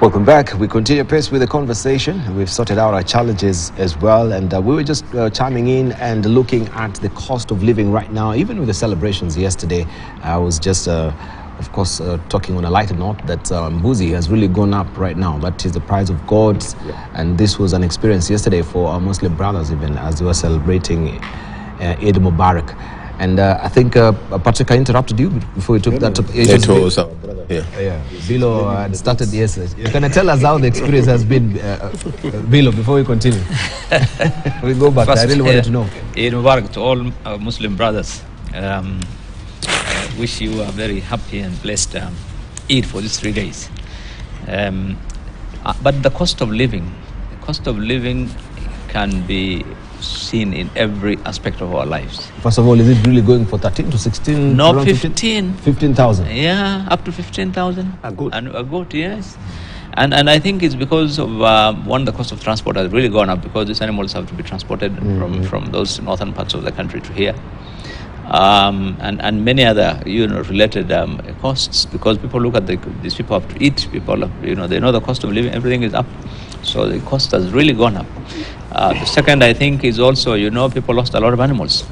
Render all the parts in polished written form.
Welcome back. We continue pace with the conversation. We've sorted out our challenges as well, and we were just chiming in and looking at the cost of living right now. Even with the celebrations yesterday, I was just, of course, talking on a lighter note that Mbuzi has really gone up right now. That is the price of gods, and this was an experience yesterday for our Muslim brothers, even as they were celebrating Eid Mubarak. And I think Patrick, I interrupted you before you took that up. It was our brother. Yeah. Bilo had started yesterday. Can you tell us how the experience has been, Bilo, before we continue? We go back. First, I really wanted to know. Eid Mubarak to all our Muslim brothers. Wish you a very happy and blessed Eid for these 3 days. But the cost of living can be seen in every aspect of our lives. First of all, is it really going for 13 to 16? No, 15. 15,000. Yeah, up to 15,000. A goat. And a goat, yes. And I think it's because of one, the cost of transport has really gone up because these animals have to be transported from those northern parts of the country to here. And many other related costs, because people look at these people have to eat, people they know the cost of living, everything is up, so the cost has really gone up. The second, I think, is also people lost a lot of animals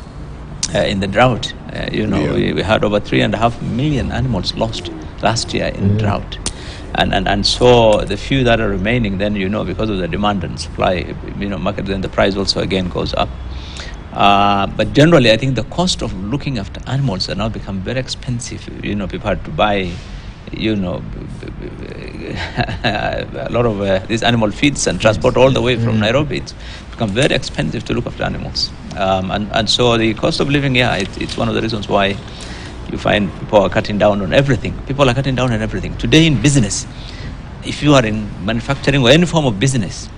in the drought. We had over 3.5 million animals lost last year in drought, and so the few that are remaining, then because of the demand and supply, market, then the price also again goes up. But generally, I think the cost of looking after animals has now become very expensive. People had to buy, a lot of these animal feeds and transport all the way from Nairobi. It's become very expensive to look after animals. And so the cost of living, it's one of the reasons why you find people are cutting down on everything. People are cutting down on everything. Today in business, if you are in manufacturing or any form of business,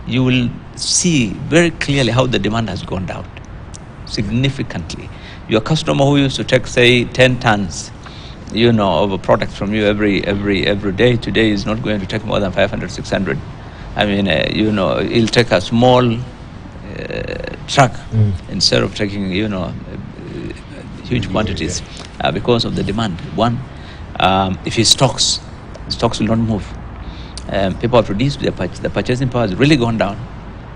you will see very clearly how the demand has gone down significantly. Your customer who used to take, say, 10 tons, of a product from you every day, today is not going to take more than 500, 600. I mean, he'll take a small truck instead of taking, huge quantities because of the demand. One, if he stocks will not move. People have reduced the purchasing power has really gone down.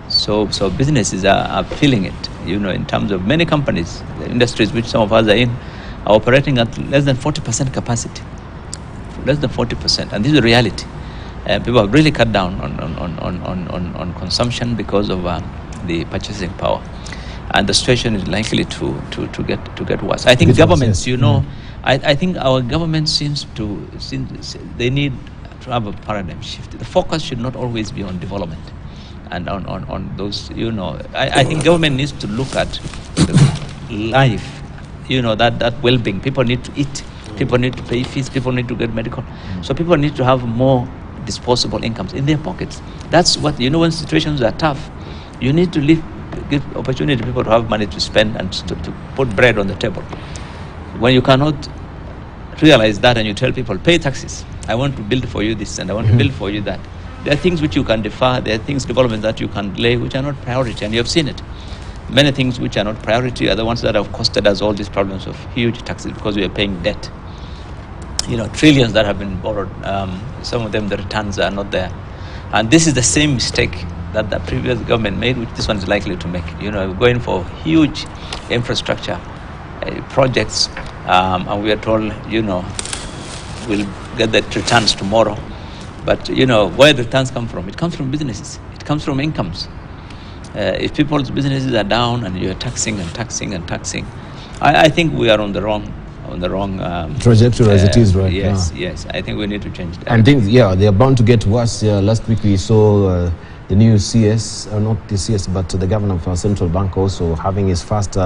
So businesses are feeling it, in terms of many companies, the industries which some of us are in, are operating at less than 40% capacity. Less than 40%. And this is the reality. People have really cut down on consumption because of the purchasing power. And the situation is likely to get worse. I think governments, I think our government they need to have a paradigm shift. The focus should not always be on development and on those, I think government needs to look at life, that well-being. People need to eat, people need to pay fees, people need to get medical. So people need to have more disposable incomes in their pockets. That's what, when situations are tough, you need to give opportunity to people to have money to spend and to put bread on the table. When you cannot realize that and you tell people, pay taxes, I want to build for you this and I want to build for you that. There are things which you can defer, there are things, development that you can delay, which are not priority, and you have seen it. Many things which are not priority are the ones that have costed us all these problems of huge taxes because we are paying debt. Trillions that have been borrowed, some of them the returns are not there. And this is the same mistake that the previous government made, which this one is likely to make. Going for huge infrastructure projects, and we are told, we'll get the returns tomorrow. But, where the returns come from? It comes from businesses. It comes from incomes. If people's businesses are down and you're taxing, I think we are on the wrong trajectory as it is right now. Yes. I think we need to change that. And things, they are bound to get worse. Last week we saw the new CS, not the CS, but the governor of our central bank also having his first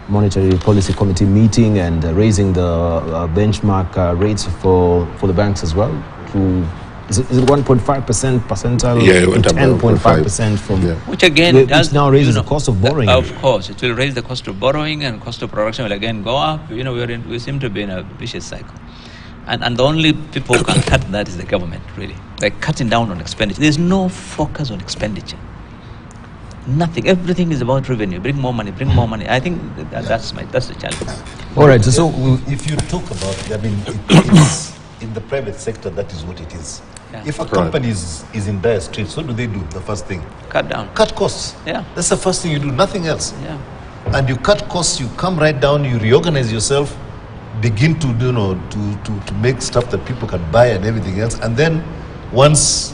monetary policy committee meeting and raising the benchmark rates for the banks as well to. Is it 1.5% percentile? Yeah, it went up 10.5% from which again which now raises the cost of borrowing. Of course, it will raise the cost of borrowing, and cost of production will again go up. We seem to be in a vicious cycle, and the only people who can cut that is the government. Really, they're cutting down on expenditure. There's no focus on expenditure. Nothing. Everything is about revenue. Bring more money. I think that's the challenge. All right. So if you talk about, in the private sector, that is what it is. Yeah. If a company is in dire straits, what do they do? The first thing? Cut down. Cut costs. Yeah. That's the first thing you do, nothing else. Yeah. And you cut costs, you come right down, you reorganize yourself, begin to, to make stuff that people can buy and everything else. And then once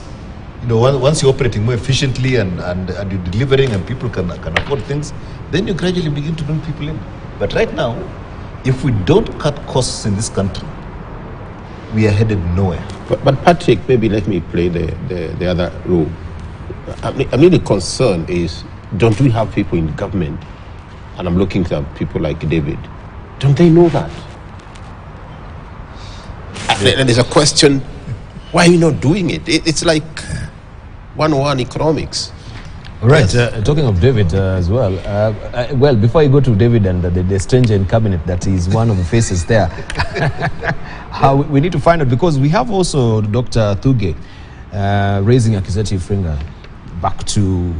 you're operating more efficiently and you're delivering and people can afford things, then you gradually begin to bring people in. But right now, if we don't cut costs in this country, we are headed nowhere. But Patrick, maybe let me play the other role. I mean, the concern is, don't we have people in government, and I'm looking at people like David, don't they know that? And there's a question, why are you not doing it? It's like 101 economics. Right, talking of David as well, well, before you go to David and the stranger in cabinet that is one of the faces there, we need to find out, because we have also Dr. Thuge raising accusative finger back to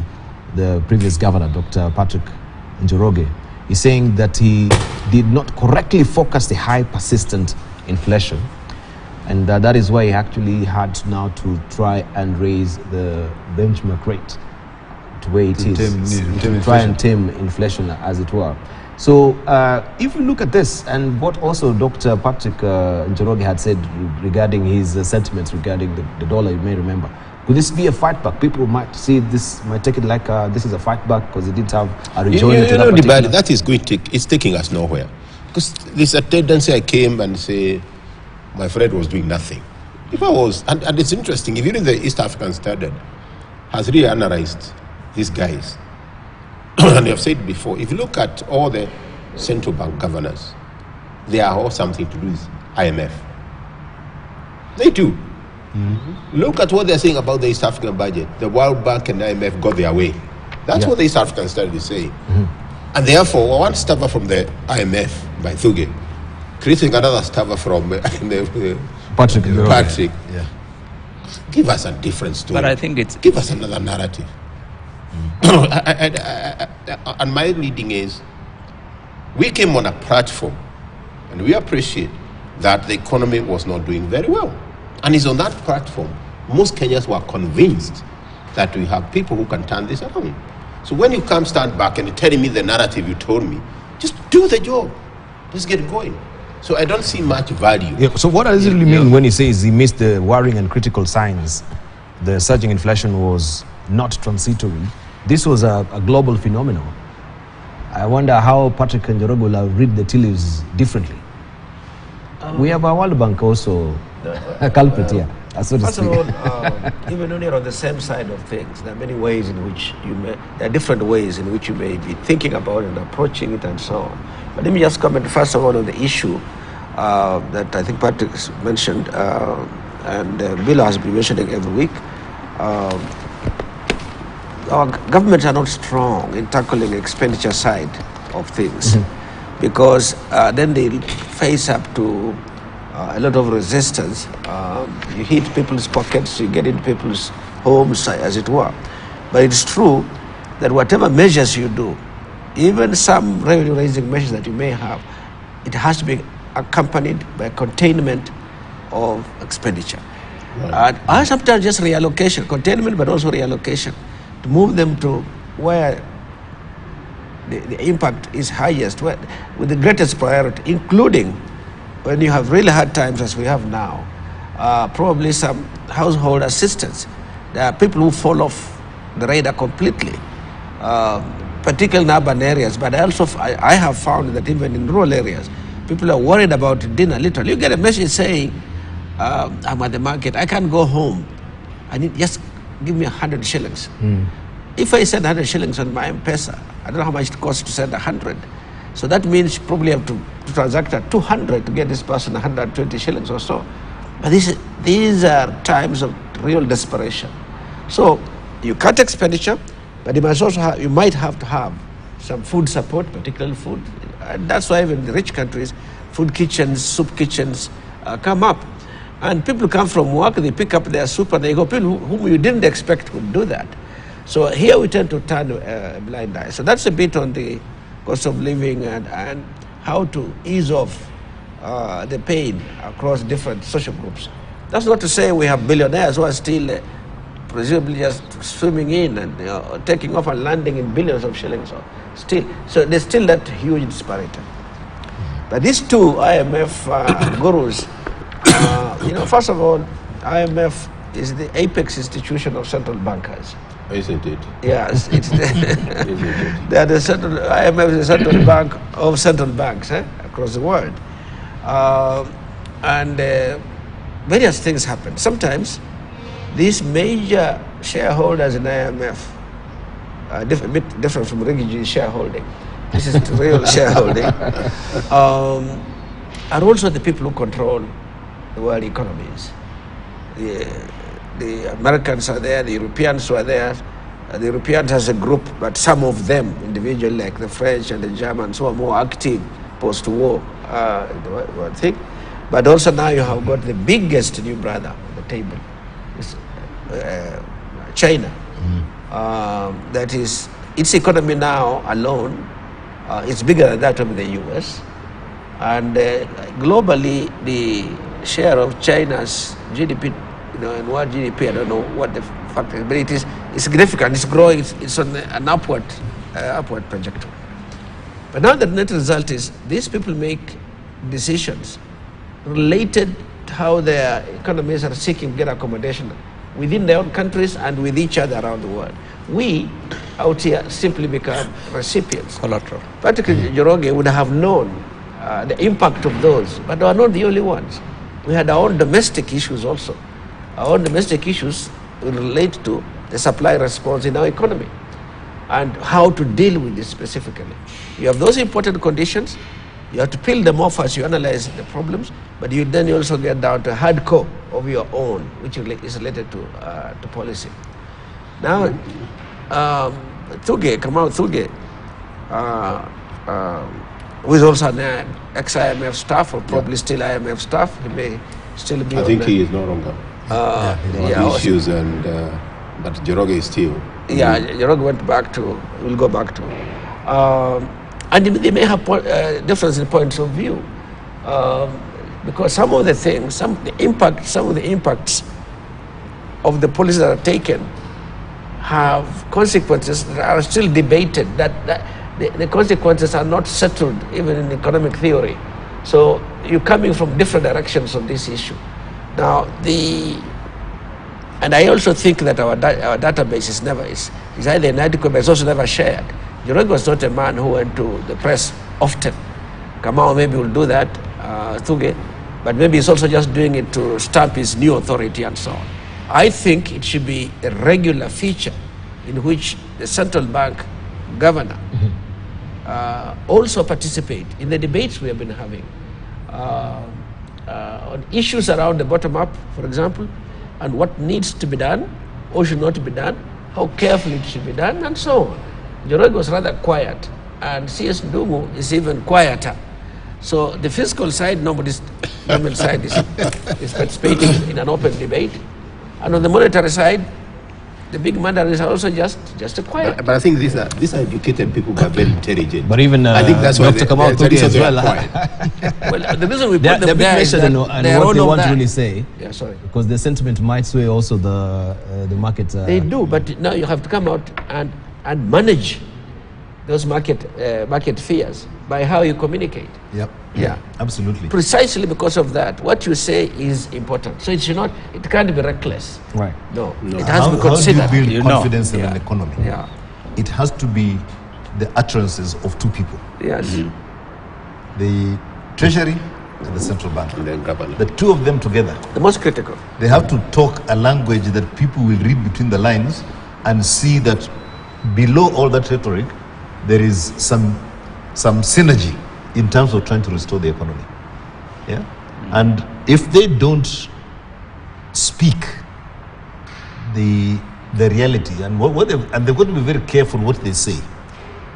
the previous governor, Dr. Patrick Njoroge. He's saying that he did not correctly focus the high persistent inflation, and that is why he actually had now to try and raise the benchmark rate to where it is, to try and tame inflation, as it were. So if we look at this, and what also Dr. Patrick Njoroge had said regarding his sentiments regarding the dollar, you may remember, could this be a fight back? People might see this, might take it like this is a fight back because it didn't have a rejoinder to that particular... That is going to it's taking us nowhere. Because there's a tendency I came and say, my friend was doing nothing. If I was, and it's interesting, if you read the East African Standard, has really analyzed these guys. And I've said before, if you look at all the central bank governors, they are all something to do with IMF. They do. Mm-hmm. Look at what they're saying about the East African budget. The World Bank and IMF got their way. That's what the East African Standard is saying. Mm-hmm. And therefore, one staffer from the IMF, by Thuge, creating another staffer from Patrick. Yeah. Give us a different story. But I think it's... Give us another narrative. And my reading is, we came on a platform and we appreciate that the economy was not doing very well. And it's on that platform, most Kenyans were convinced that we have people who can turn this around. So when you come stand back and you're telling me the narrative you told me, just do the job. Just get going. So I don't see much value. Yeah, so what does it really mean when he says he missed the worrying and critical signs? The surging inflation was not transitory. This was a global phenomenon. I wonder how Patrick Njoroge will have read the tea leaves differently. We have a World Bank also a culprit here. So first of all, even when you're on the same side of things, there are many ways in which there are different ways in which you may be thinking about and approaching it and so on. But let me just comment first of all on the issue that I think Patrick mentioned, and Bill has been mentioning every week. Our governments are not strong in tackling expenditure side of things, because then they face up to a lot of resistance. You hit people's pockets, you get into people's homes, as it were. But it's true that whatever measures you do, even some revenue-raising measures that you may have, it has to be accompanied by containment of expenditure. Right. And sometimes just reallocation, containment, but also reallocation, to move them to where the impact is highest, with the greatest priority, including when you have really hard times as we have now, probably some household assistance. There are people who fall off the radar completely, particularly in urban areas, but I have found that even in rural areas, people are worried about dinner, literally. You get a message saying, I'm at the market, I can't go home. I need, just give me 100 shillings. If I send 100 shillings on my M-Pesa, I don't know how much it costs to send 100. So that means you probably have to transact at 200 to get this person 120 shillings or so. But these are times of real desperation. So you cut expenditure, but you might have to have some food support, particularly food. And that's why even in the rich countries, food kitchens, soup kitchens come up. And people come from work, they pick up their soup and they go, people whom you didn't expect would do that. So here we tend to turn a blind eye. So that's a bit on the cost of living and how to ease off the pain across different social groups. That's not to say we have billionaires who are still presumably just swimming in and taking off and landing in billions of shillings. So there's still that huge disparity. But these two IMF gurus, first of all, IMF is the apex institution of central bankers. Isn't it? Yes, it's Isn't it? they are the IMF is the central bank of central banks across the world. And various things happen. Sometimes these major shareholders in IMF are a bit different from refugee shareholding. This is real shareholding. Are also the people who control the world economies. The Americans are there, the Europeans were there. The Europeans as a group, but some of them individually, like the French and the Germans, who are more active post-war, thing. But also now you have got the biggest new brother on the table, China. That is, its economy now alone is bigger than that of the US. And globally, the share of China's GDP, and what GDP, I don't know what the fact is, but it is significant. It's growing. It's on an upward trajectory. But now the net result is these people make decisions related to how their economies are seeking to get accommodation within their own countries and with each other around the world. We out here simply become recipients. Collateral. Particularly Njoroge would have known the impact of those, but they are not the only ones. We had our own domestic issues also. Our own domestic issues relate to the supply response in our economy and how to deal with this specifically. You have those important conditions, you have to peel them off as you analyze the problems, but you then also get down to hardcore of your own, which is related to policy. Now, Kamau Thuge, who is also an ex-IMF staff, or probably still IMF staff, he may still be. I think he is no longer. Issues and but Njoroge is still. Yeah, Njoroge will go back to. And they may have difference in points of view, because some of the things, some of the impacts of the policies that are taken have consequences that are still debated. That the consequences are not settled even in economic theory. So you're coming from different directions on this issue. Now and I also think that our database is either inadequate, but it's also never shared. Njoroge was not a man who went to the press often. Kamau maybe will do that, Thuge, but maybe he's also just doing it to stamp his new authority and so on. I think it should be a regular feature in which the central bank governor also participate in the debates we have been having on issues around the bottom up, for example, and what needs to be done or should not be done, how carefully it should be done, and so on. Njoroge was rather quiet, and CS Ndungu is even quieter. So the fiscal side, nobody's government side is participating in an open debate, and on the monetary side, the big mandarins are also just a quiet. But I think these are educated people who are very intelligent. But even I think that's why Dr. Kamau Thuge as well. Well, the reason we put them there is that and what they want to really say. say. Yeah, sorry. Because the sentiment might sway also the market. They do, but now you have to come out and manage those market fears by how you communicate. Yep. Yeah. Absolutely. Precisely because of that, what you say is important. So it can't be reckless. Right. No. It has to be considered. How do you build confidence in an economy? Yeah. It has to be the utterances of two people. Yes. The Treasury and the central bank. And then governor. The two of them together. The most critical. They have to talk a language that people will read between the lines and see that below all that rhetoric, there is some synergy in terms of trying to restore the economy. Yeah? And if they don't speak the reality and and they've got to be very careful what they say,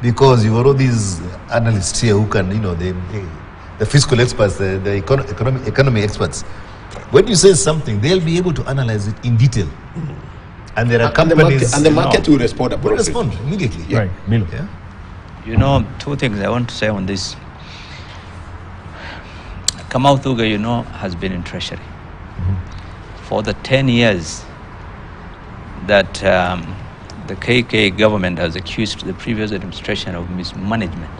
because you've got all these analysts here who can, the fiscal experts, the economy experts. When you say something, they'll be able to analyze it in detail. And there are companies, and the market will respond appropriately. Will respond immediately. Yeah. Right. Milo. Yeah. Two things I want to say on this. Kamau Thuga, you know, has been in Treasury for the 10 years that the KK government has accused the previous administration of mismanagement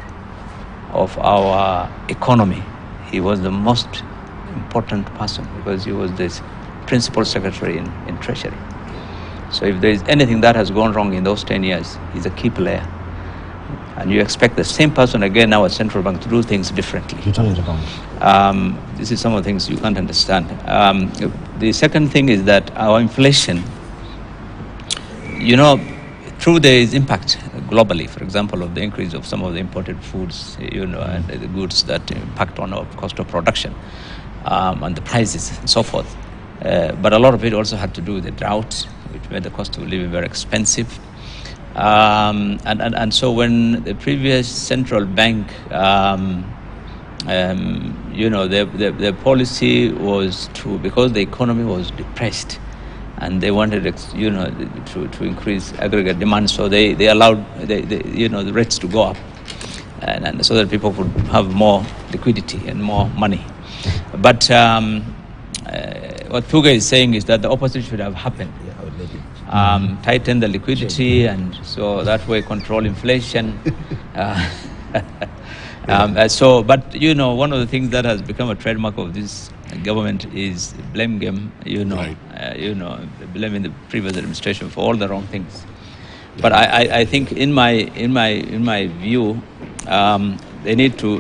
of our economy. He was the most important person because he was the principal secretary in Treasury. So if there is anything that has gone wrong in those 10 years, he's a key player. And you expect the same person again now at Central Bank to do things differently. This is some of the things you can't understand. The second thing is that our inflation, you know, true, there is impact globally, for example, of the increase of some of the imported foods, you know, and the goods that impact on our cost of production and the prices and so forth. But a lot of it also had to do with the drought, which made the cost of living very expensive. And so when the previous central bank, you know, the policy was because the economy was depressed, and they wanted, you know, to increase aggregate demand, so they allowed you know, the rates to go up, and so that people could have more liquidity and more money. But what Thuga is saying is that the opposite should have happened. Tighten the liquidity, and so that way control inflation. But you know, one of the things that has become a trademark of this government is blame game. You know, you know, blaming the previous administration for all the wrong things. But I think in my view, they need to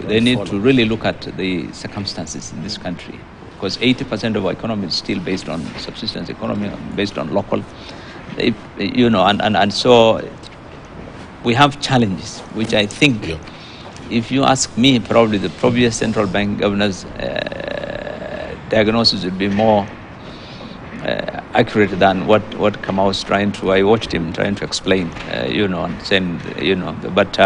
really look at the circumstances in this country, because 80% of our economy is still based on subsistence economy, based on local. You know, and so we have challenges, which I think, if you ask me, probably the previous central bank governor's diagnosis would be more accurate than what Kamau was trying to. I watched him trying to explain, you know, and saying, you know, but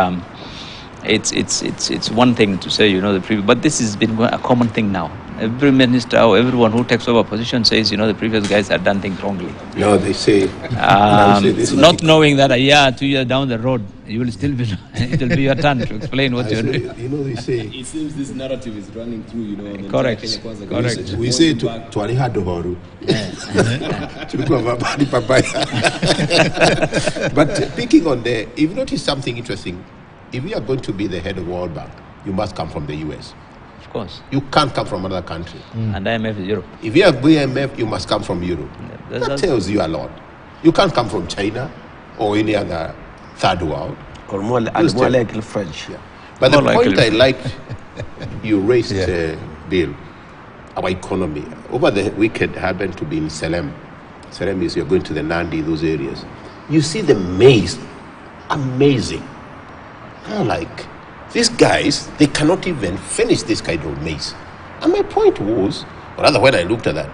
it's one thing to say, you know, the previous, but this has been a common thing now. Every minister or everyone who takes over position says, you know, the previous guys had done things wrongly. No, they say. Not knowing that a year, 2 years down the road, you will still be. It will be your turn to explain what you're doing. You know, they say. It seems this narrative is running through. You know. Correct. We say to Alihadohoru. But picking on there, if you notice something interesting, if you are going to be the head of World Bank, you must come from the US. Of course. You can't come from another country. And IMF is Europe. If you have IMF, you must come from Europe. That tells you a lot. You can't come from China or any other third world. Or more likely French. Yeah. But the More point likely. I like you raised, Bill, our economy. Over the weekend, happened to be in Salem. Salem is, you're going to the Nandi, those areas. You see the maize, amazing. I'm like, these guys, they cannot even finish this kind of maize. And my point was, or rather when I looked at that,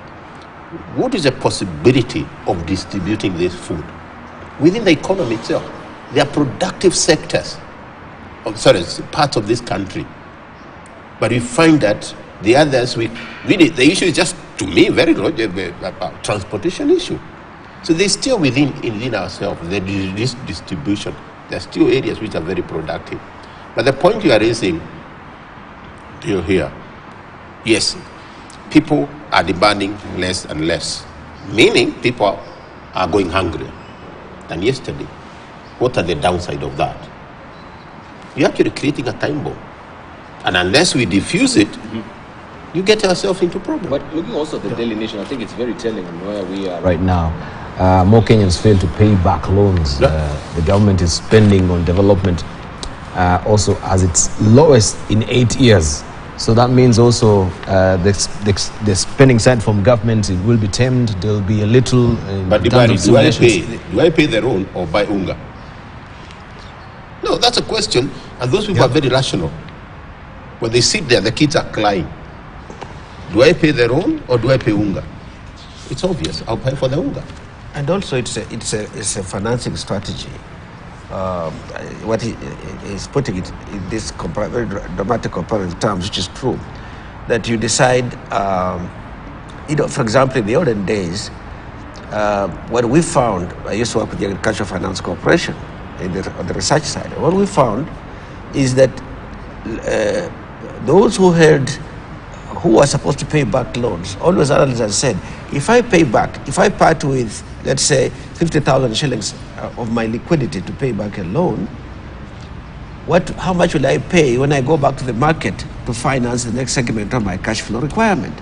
what is the possibility of distributing this food within the economy itself? They are productive sectors, parts of this country. But we find that the others, the issue is just, to me, very logical, transportation issue. So they're still within ourselves, this distribution. There are still areas which are very productive. But the point you are raising, here, yes, people are demanding less and less, meaning people are going hungrier than yesterday. What are the downside of that? You're actually creating a time bomb. And unless we diffuse it, you get yourself into problems. But looking also at the Daily Nation, I think it's very telling on where we are right now. More Kenyans fail to pay back loans. The government is spending on development also as its lowest in 8 years. So that means also the spending side from government, it will be tamed. There will be a little. But do I pay the loan or buy unga? No, that's a question. And those people are very rational. When they sit there, the kids are crying. Do I pay the loan or do I pay unga? It's obvious. I'll pay for the unga. And also, it's a financing strategy. What he is putting it in this very dramatic comparative terms, which is true, that you decide, for example, in the olden days, what we found, I used to work with the Agricultural Finance Corporation on the research side. What we found is that those who who are supposed to pay back loans, always analysts have said, if I pay back, if I part with, let's say, 50,000 shillings of my liquidity to pay back a loan, how much will I pay when I go back to the market to finance the next segment of my cash flow requirement?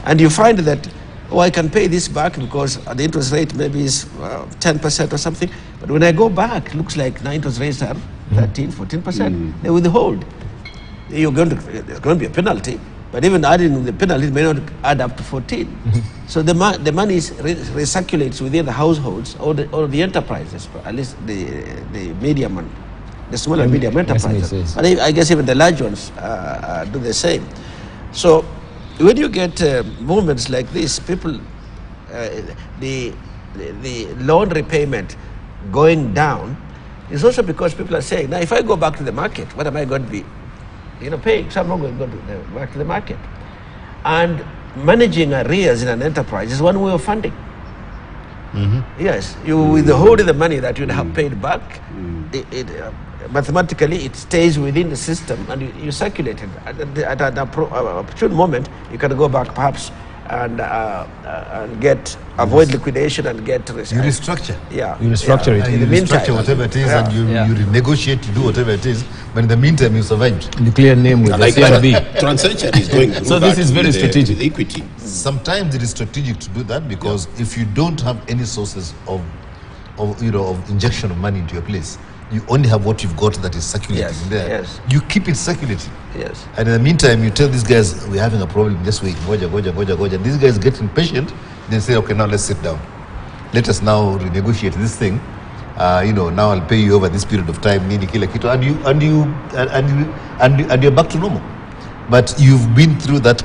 And you find that, oh, I can pay this back because the interest rate maybe is 10% or something, but when I go back, it looks like the interest rates are 13, 14%. They withhold. There's going to be a penalty, but even adding the penalty may not add up to 14. So the money recirculates within the households or the enterprises, at least the medium one. The small and medium enterprises. But I guess even the large ones do the same. So when you get movements like this, people, the loan repayment going down is also because people are saying, now if I go back to the market, what am I going to be paying? So I'm not going to go back to the market. And managing arrears in an enterprise is one way of funding. Yes, you withhold the money that you'd have paid back. Mathematically, it stays within the system, and you circulate it. At an opportune moment, you can go back, perhaps, and avoid liquidation and get you restructure. Yeah, you restructure it. In the meantime, restructure whatever it is, and you renegotiate to do whatever it is. But in the meantime, you survived. And you clear name with Like SLB. is going through So this is very strategic. With equity. Sometimes it is strategic to do that because if you don't have any sources of injection of money into your place, you only have what you've got that is circulating there. Yes. You keep it circulating. Yes. And in the meantime, you tell these guys, we're having a problem, just wait, goja. And these guys get impatient, they say, okay, now let's sit down. Let us now renegotiate this thing. Now I'll pay you over this period of time, nini kila kitu, and you're back to normal. But you've been through that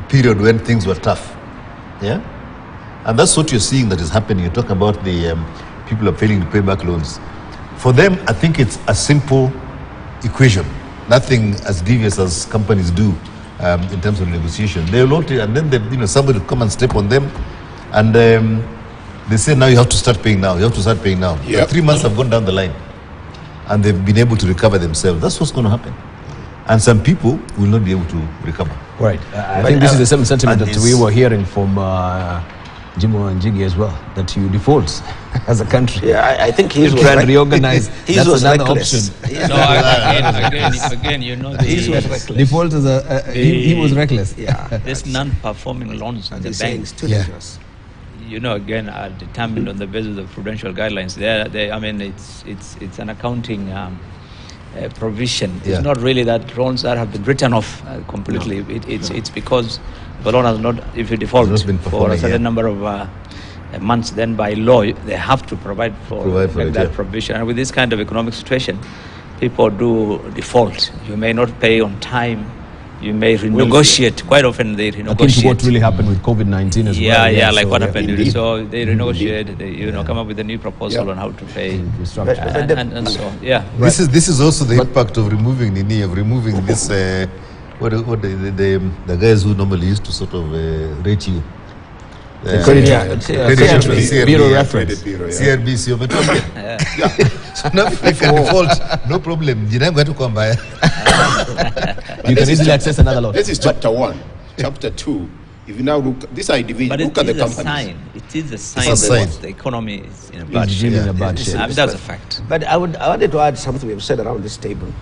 period when things were tough. Yeah? And that's what you're seeing that is happening. You talk about the people are failing to pay back loans. For them, I think it's a simple equation. Nothing as devious as companies do in terms of negotiation. They will and then somebody will come and step on them, and they say now you have to start paying now. You have to start paying now. Yep. But 3 months have gone down the line, and they've been able to recover themselves. That's what's going to happen. And some people will not be able to recover. Right. I think this is the same sentiment that we were hearing from Jimo and Jiggy as well, that you default as a country. Yeah, I think he's trying to reorganize. His was another reckless. option. No, again, His was reckless. Default is he was reckless. Yeah. There's non-performing loans in the banks. Too dangerous. Again, are determined on the basis of prudential guidelines. It's an accounting provision. It's not really that loans that have been written off completely. No. It's because the loan has not, if you default for a certain number of months, then by law they have to provide for that provision. And with this kind of economic situation, people do default. You may not pay on time. You may renegotiate. Quite often they renegotiate. I think what really happened with COVID-19 as well. Yeah, like what happened. So they renegotiate. They come up with a new proposal on how to pay. And so This is also the impact of removing this. The guys who normally used to sort of rate you. Credit Bureau reference. CRBC. So now if you can default, no problem. You're not going to come by. You can easily access another loan. This is chapter 1. Chapter 2. If you now look at the companies. It is a sign that the economy is in a bad shape. That's a fact. But I wanted to add something we've said around this table.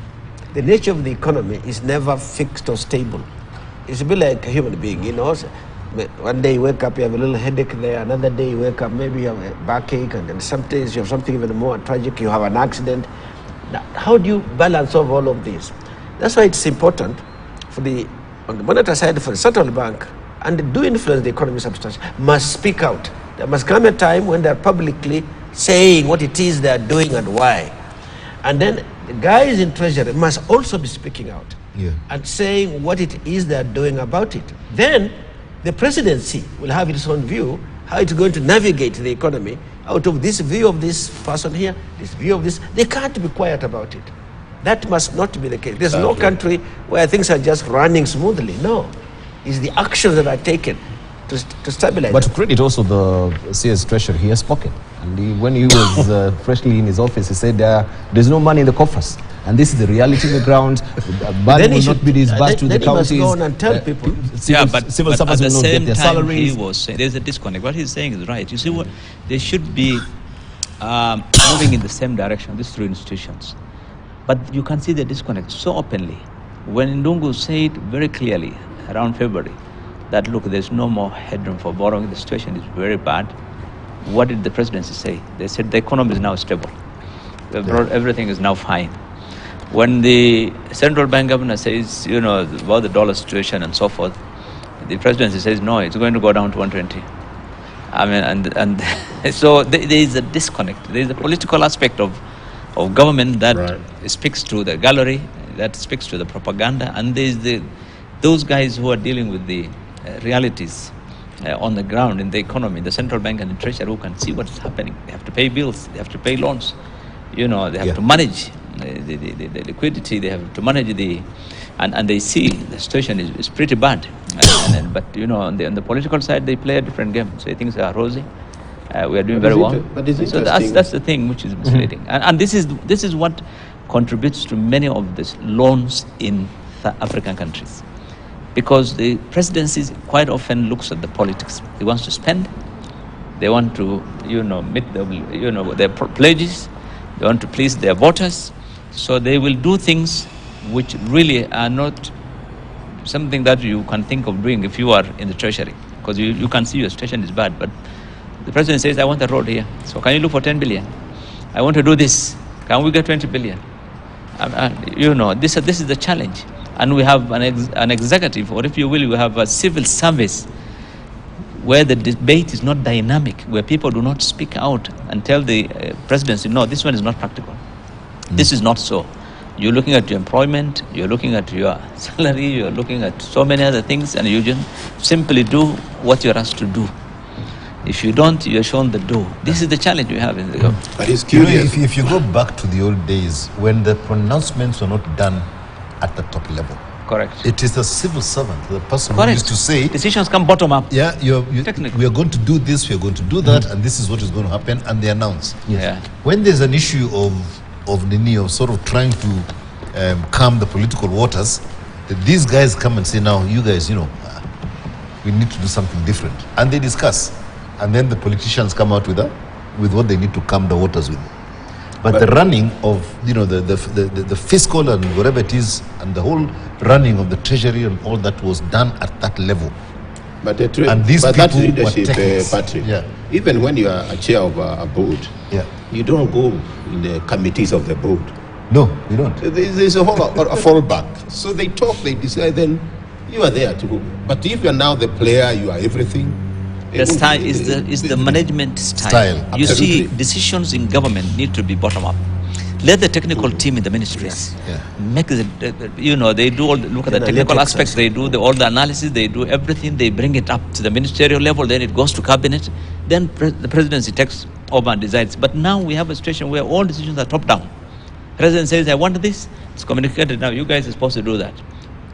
The nature of the economy is never fixed or stable. It's a bit like a human being, One day you wake up, you have a little headache there. Another day you wake up, maybe you have a backache, and then some days you have something even more tragic. You have an accident. Now, how do you balance off all of this? That's why it's important on the monetary side, for the central bank, and they do influence the economy substantially, must speak out. There must come a time when they're publicly saying what it is they're doing and why. And then the guys in Treasury must also be speaking out and saying what it is they're doing about it. Then the presidency will have its own view, how it's going to navigate the economy out of this view of this person here, this view of this. They can't be quiet about it. That must not be the case. There's no country where things are just running smoothly. No. It's the actions that are taken to stabilize. But to credit also the CS Treasurer, he has spoken. And when he was freshly in his office, he said there's no money in the coffers. and this is the reality on the ground. Money will not be disbursed to the then he must counties. go on and tell people. Civil servants at the will not get same their time, salaries. he was saying, there's a disconnect. What he's saying is right. You see, what they should be moving in the same direction, these three institutions. But you can see the disconnect so openly. When Ndungu said very clearly around February that, look, there's no more headroom for borrowing, the situation is very bad, what did the presidency say? They said the economy is now stable. Everything is now fine. When the central bank governor says, about the dollar situation and so forth, the presidency says, no, it's going to go down to 120. I mean, and so there is a disconnect. There is a political aspect of government that speaks to the gallery, that speaks to the propaganda, and there is those guys who are dealing with the realities on the ground in the economy, the central bank and the treasury, who can see what's happening. They have to pay bills, they have to pay loans, they have to manage the liquidity, they have to manage and they see the situation is pretty bad. But on the political side, they play a different game. So things are rosy. We are doing very well. So that's the thing which is misleading. And this is what contributes to many of these loans in African countries. Because the presidency quite often looks at the politics. He wants to spend. They want to, meet their pledges. They want to please their voters. So they will do things which really are not something that you can think of doing if you are in the treasury. Because you can see your situation is bad. But the president says, I want a road here. So can you look for 10 billion? I want to do this. Can we get 20 billion? This is the challenge. And we have an executive, or if you will, we have a civil service where the debate is not dynamic, where people do not speak out and tell the presidency, no, this one is not practical. This is not so. You're looking at your employment, you're looking at your salary, you're looking at so many other things, and you just simply do what you're asked to do. If you don't, you're shown the door. This is the challenge we have in the government. But it's curious. If you go back to the old days, when the pronouncements were not done at the top level. Correct. It is the civil servant, the person Correct. who used to say, decisions come bottom up. yeah, we are going to do this, we are going to do that, and this is what is going to happen, and they announce. Yeah. When there's an issue of sort of trying to calm the political waters, these guys come and say, now, you guys, we need to do something different. And they discuss. And then the politicians come out with what they need to calm the waters with. But the running of, the fiscal and whatever it is, and the whole running of the treasury and all that was done at that level. But and these people that leadership, were technics. Patrick, Yeah. even when you are a chair of a board, you don't go in the committees of the board. No, you don't. There's a fallback. So they talk, they decide, then you are there to go. But if you are now the player, you are everything. The style is the management style. You see, Absolutely. decisions in government need to be bottom up. Let the technical team in the ministries make they do look at the technical aspects. They do all the analysis. They do everything. They bring it up to the ministerial level. Then it goes to cabinet. Then the presidency takes over and decides. But now we have a situation where all decisions are top down. President says, I want this. It's communicated now. You guys are supposed to do that.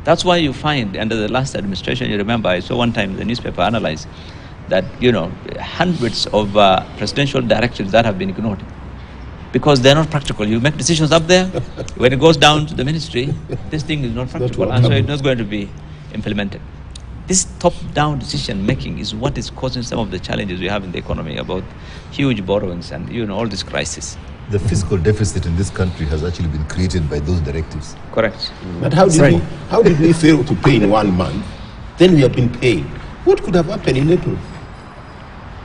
That's why you find under the last administration, you remember, I saw one time the newspaper analyzed that, hundreds of presidential directives that have been ignored because they're not practical. You make decisions up there, when it goes down to the ministry, this thing is not practical, and so it's not going to be implemented. This top-down decision-making is what is causing some of the challenges we have in the economy about huge borrowings and, all this crisis. The fiscal deficit in this country has actually been created by those directives. Correct. But how did we fail to pay in 1 month? Then we have been paying. What could have happened in April?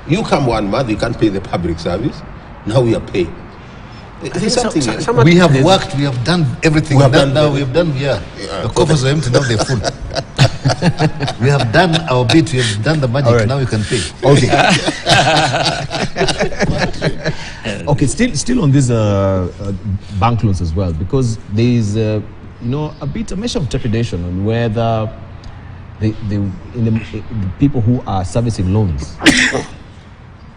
You come 1 month, you can't pay the public service. Now we are paying. There's something. We have worked, we have done everything. We have done now. We have done, the coffers are empty, now they're full. We have done our bit, we have done the magic, now you can pay. Okay. Okay, still on these bank loans as well, because there is, a measure of trepidation on whether the people who are servicing loans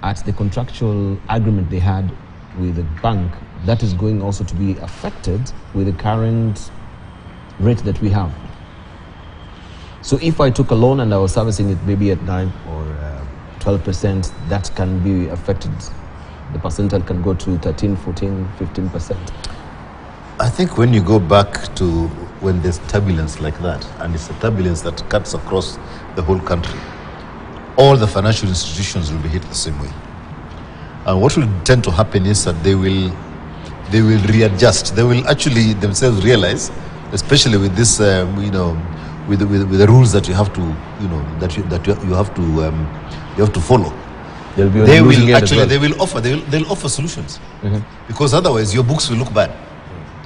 at the contractual agreement they had with the bank, that is going also to be affected with the current rate that we have. So if I took a loan and I was servicing it maybe at 9 or 12%, that can be affected. The percentile can go to 13, 14, 15%. I think when you go back to when there's turbulence like that, and it's a turbulence that cuts across the whole country, all the financial institutions will be hit the same way. And what will tend to happen is that they will readjust. They will actually themselves realize, especially with this, with the rules that you have to, you have to follow. They will offer solutions, because otherwise your books will look bad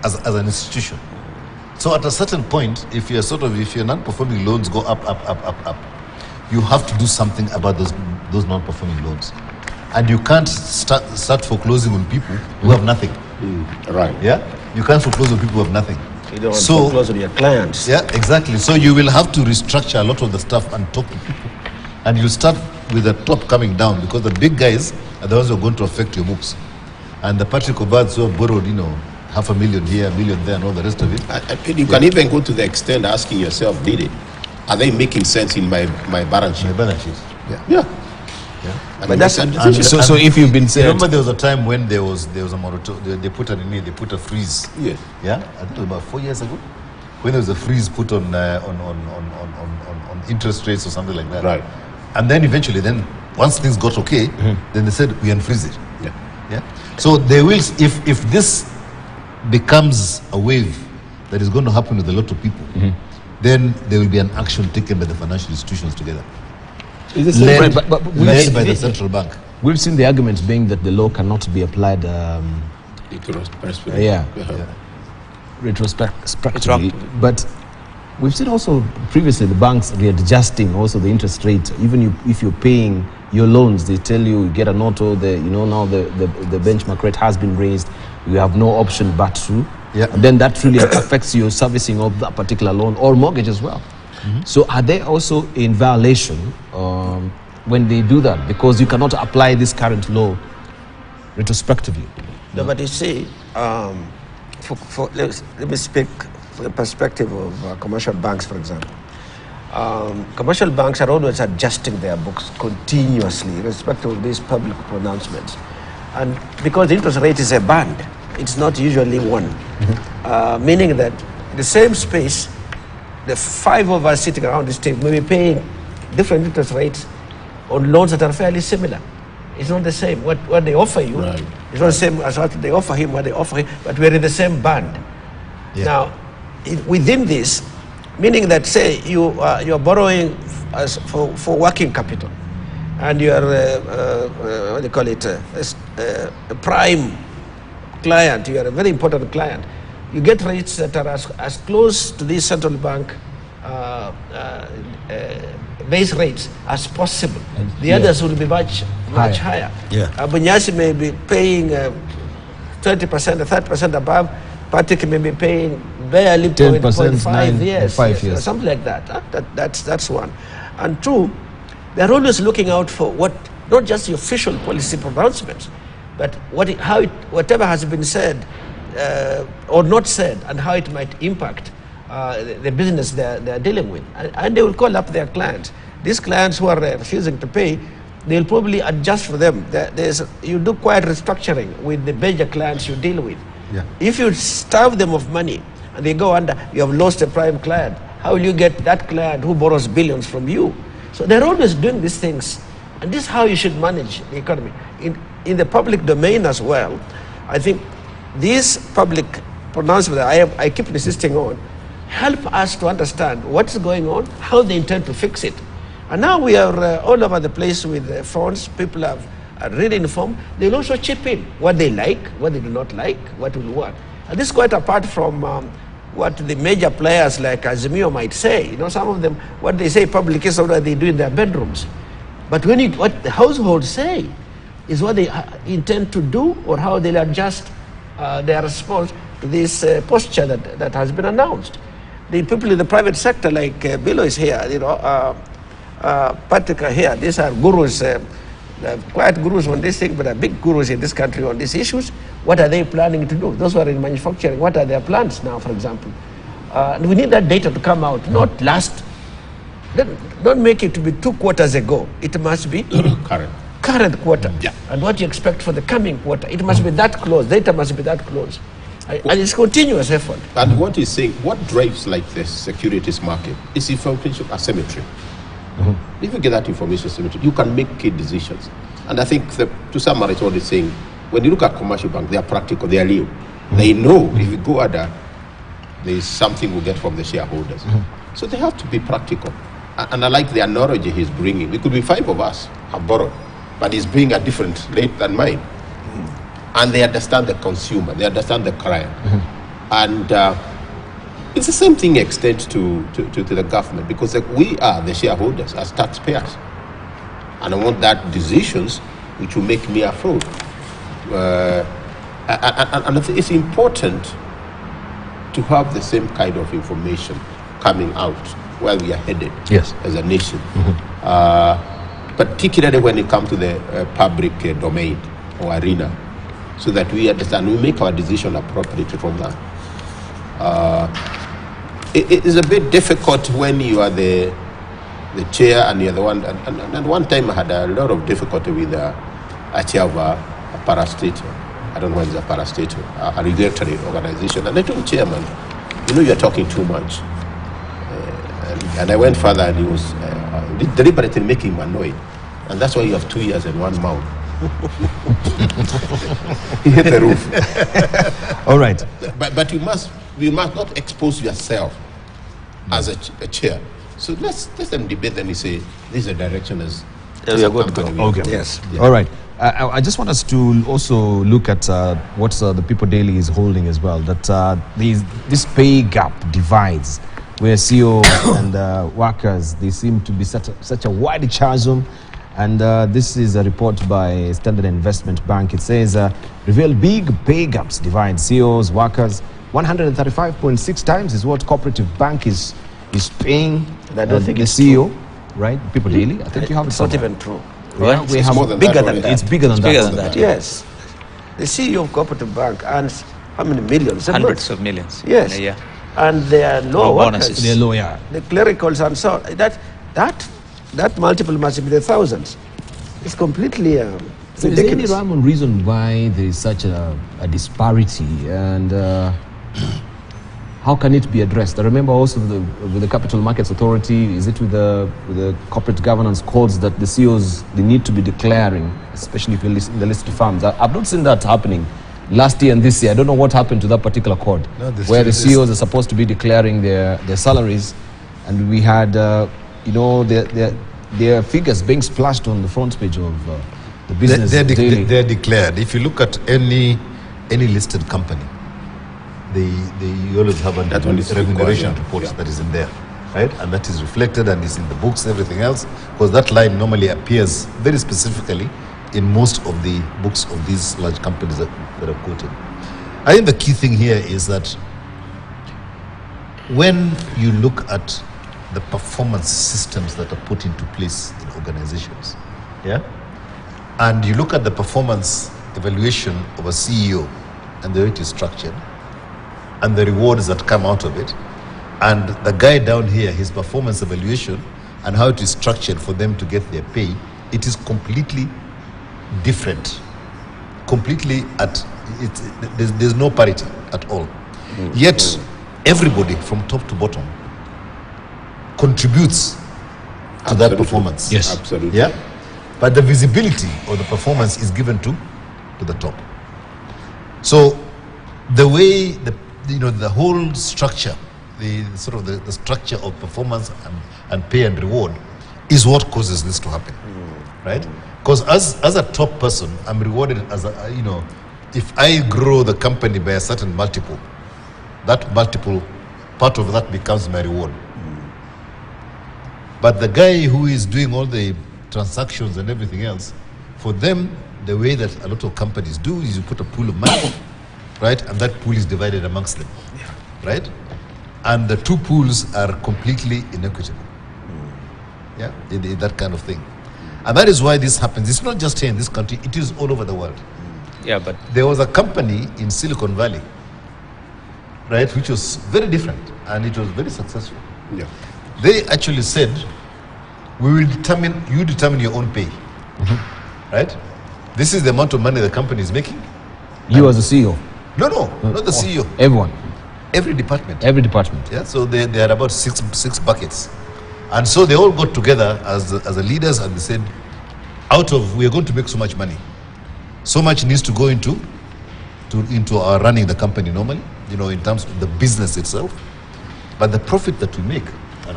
as an institution. So at a certain point, if your non-performing loans go up, you have to do something about those non-performing loans, and you can't start foreclosing on people who have nothing. Right. Yeah, you can't foreclose on people who have nothing. You don't want to foreclose on your clients. Yeah, exactly. So you will have to restructure a lot of the stuff and talk to people, and you'll start with the top coming down, because the big guys are the ones who are going to affect your books, and the Patrick Obads who have borrowed, $500,000 here, $1 million there, and all the rest of it. You can even go to the extent asking yourself, are they making sense in my balance sheet? My balance sheet. Yeah. But that's So if you've been said, remember, there was a time when there was a moratorium. They put a freeze. Yes. Yeah, I think it was about 4 years ago, when there was a freeze put on interest rates or something like that. Right. And then eventually, once things got okay, then they said we unfreeze it. Yeah. So they will, if this becomes a wave that is going to happen with a lot of people, then there will be an action taken by the financial institutions together, led by the central bank. we've seen the arguments being that the law cannot be applied retrospectively. But we've seen also previously the banks readjusting also the interest rate. Even if you're paying your loans, they tell you get a note, or now the benchmark rate has been raised. You have no option but to. Yeah. And then that really affects your servicing of that particular loan or mortgage as well. So are they also in violation when they do that, because you cannot apply this current law retrospectively? No, but you see, let me speak from the perspective of commercial banks, for example. Commercial banks are always adjusting their books continuously, irrespective of these public pronouncements. And because the interest rate is a band, it's not usually one. Meaning that the same space, the five of us sitting around this table may be paying different interest rates on loans that are fairly similar. It's not the same. What they offer you is not the same as what they offer him, but we're in the same band. Yeah. Now, within this, meaning that, say, you're borrowing for working capital, and you are, what do you call it, a prime client, you are a very important client, you get rates that are as close to the central bank base rates as possible. The others will be much higher. Bunyasi may be paying 20%, 30% above. Patrick may be paying barely 0.5 years, 5 years, something like that. That's one. And two, they're always looking out for not just the official policy pronouncements, but whatever has been said or not said, and how it might impact the business they're dealing with. And they will call up their clients. These clients who are refusing to pay, they'll probably adjust for them. You do quite restructuring with the major clients you deal with. Yeah. If you starve them of money and they go under, you have lost a prime client. How will you get that client who borrows billions from you? So they're always doing these things. And this is how you should manage the economy. In the public domain as well, I think these public pronouncements that I keep insisting on help us to understand what's going on, how they intend to fix it. And now we are all over the place with phones. People are really informed. They'll also chip in what they like, what they do not like, what will work. And this is quite apart from what the major players like Azimio might say. Some of them, what they say publicly is what they do in their bedrooms. But what the households say is what they intend to do, or how they'll adjust their response to this posture that has been announced. The people in the private sector, like Bilo is here, Patrick are here. These are gurus, quiet gurus on this thing, but are big gurus in this country on these issues. What are they planning to do? Those who are in manufacturing, what are their plans now, for example? And we need that data to come out, not last. Don't make it to be 2 quarters ago. It must be current quarter. Yeah. And what you expect for the coming quarter. It must be that close. Data must be that close. And it's continuous effort. And what he's saying, what drives like the securities market is information asymmetry. If you get that information asymmetry, you can make key decisions. And I think to summarize what he's saying, when you look at commercial banks, they are practical, they are real. They know if you go other, there is something we get from the shareholders. So they have to be practical. And I like the analogy he's bringing. It could be 5 of us have borrowed, but he's bringing a different rate than mine. And they understand the consumer, they understand the client. And it's the same thing extends to the government, because we are the shareholders as taxpayers. And I want that decisions which will make me afford. And it's important to have the same kind of information coming out where we are headed as a nation. Particularly when it comes to the public domain or arena, so that we understand, we make our decision appropriately from that. It is a bit difficult when you are the chair and you're the one. And one time I had a lot of difficulty with a chair of a parastatal. I don't know what is a parastatal, a regulatory organization. And I told the chairman, you're talking too much. And I went further, and he was deliberately making him annoyed. And that's why you have 2 ears and 1 mouth. He hit the roof. All right. But you must not expose yourself as a chair. So let's them debate, and you say, this is the direction as we are going to go. Okay. Yes. Yeah. All right. I just want us to also look at what the People Daily is holding as well, that this pay gap divides, where CEOs and workers, they seem to be such a wide chasm. And this is a report by Standard Investment Bank. It says, reveal big pay gaps divide CEOs, workers. 135.6 times is what Cooperative Bank is paying I don't think the it's CEO, right? People Daily. I think you have It's it not somewhere. even true. Yeah, we have more than bigger that than already. that. It's bigger than that. Yes. The CEO of Cooperative Bank earns how many millions? a month? Hundreds of millions Yes. in a year. And there are no No workers. bonuses. They're low, yeah. The clericals and so on. That multiple must be the thousands. It's completely So is there any ridiculous. rhyme or reason why there is such a disparity, and how can it be addressed? I remember also with the Capital Markets Authority, is it with the corporate governance codes that the CEOs, they need to be declaring, especially if you're in the listed firms. I've not seen that happening last year and this year. I don't know what happened to that particular code, where the CEOs are supposed to be declaring their salaries, and we had their figures being splashed on the front page of the Business Daily. They're declared. If you look at any listed company, you always have a remuneration report that is in there, right? And that is reflected and is in the books, everything else, because that line normally appears very specifically in most of the books of these large companies that are quoted. I think the key thing here is that when you look at the performance systems that are put into place in organizations, and you look at the performance evaluation of a CEO and the way it is structured, and the rewards that come out of it, and the guy down here, his performance evaluation and how it is structured for them to get their pay, it is completely different. There's no parity at all. Yet everybody from top to bottom contributes to that performance. Yes. Absolutely. Yeah. But the visibility of the performance is given to the top. So the way the whole structure, the structure of performance and pay and reward is what causes this to happen, right? Because as a top person, I'm rewarded as if I grow the company by a certain multiple, that multiple, part of that becomes my reward. But the guy who is doing all the transactions and everything else, for them, the way that a lot of companies do is you put a pool of money, right? And that pool is divided amongst them, right? And the two pools are completely inequitable. Yeah, in that kind of thing. And that is why this happens. It's not just here in this country, it is all over the world. Yeah, but There was a company in Silicon Valley, right, which was very different, and it was very successful. Yeah. They actually said, you determine your own pay, right? This is the amount of money the company is making. You as a CEO. No, not the CEO. Everyone, Every department. every department. Yeah, so they had about six buckets. And so they all got together as the leaders and they said, we are going to make so much money. So much needs to go into our running the company normally, in terms of the business itself. But the profit that we make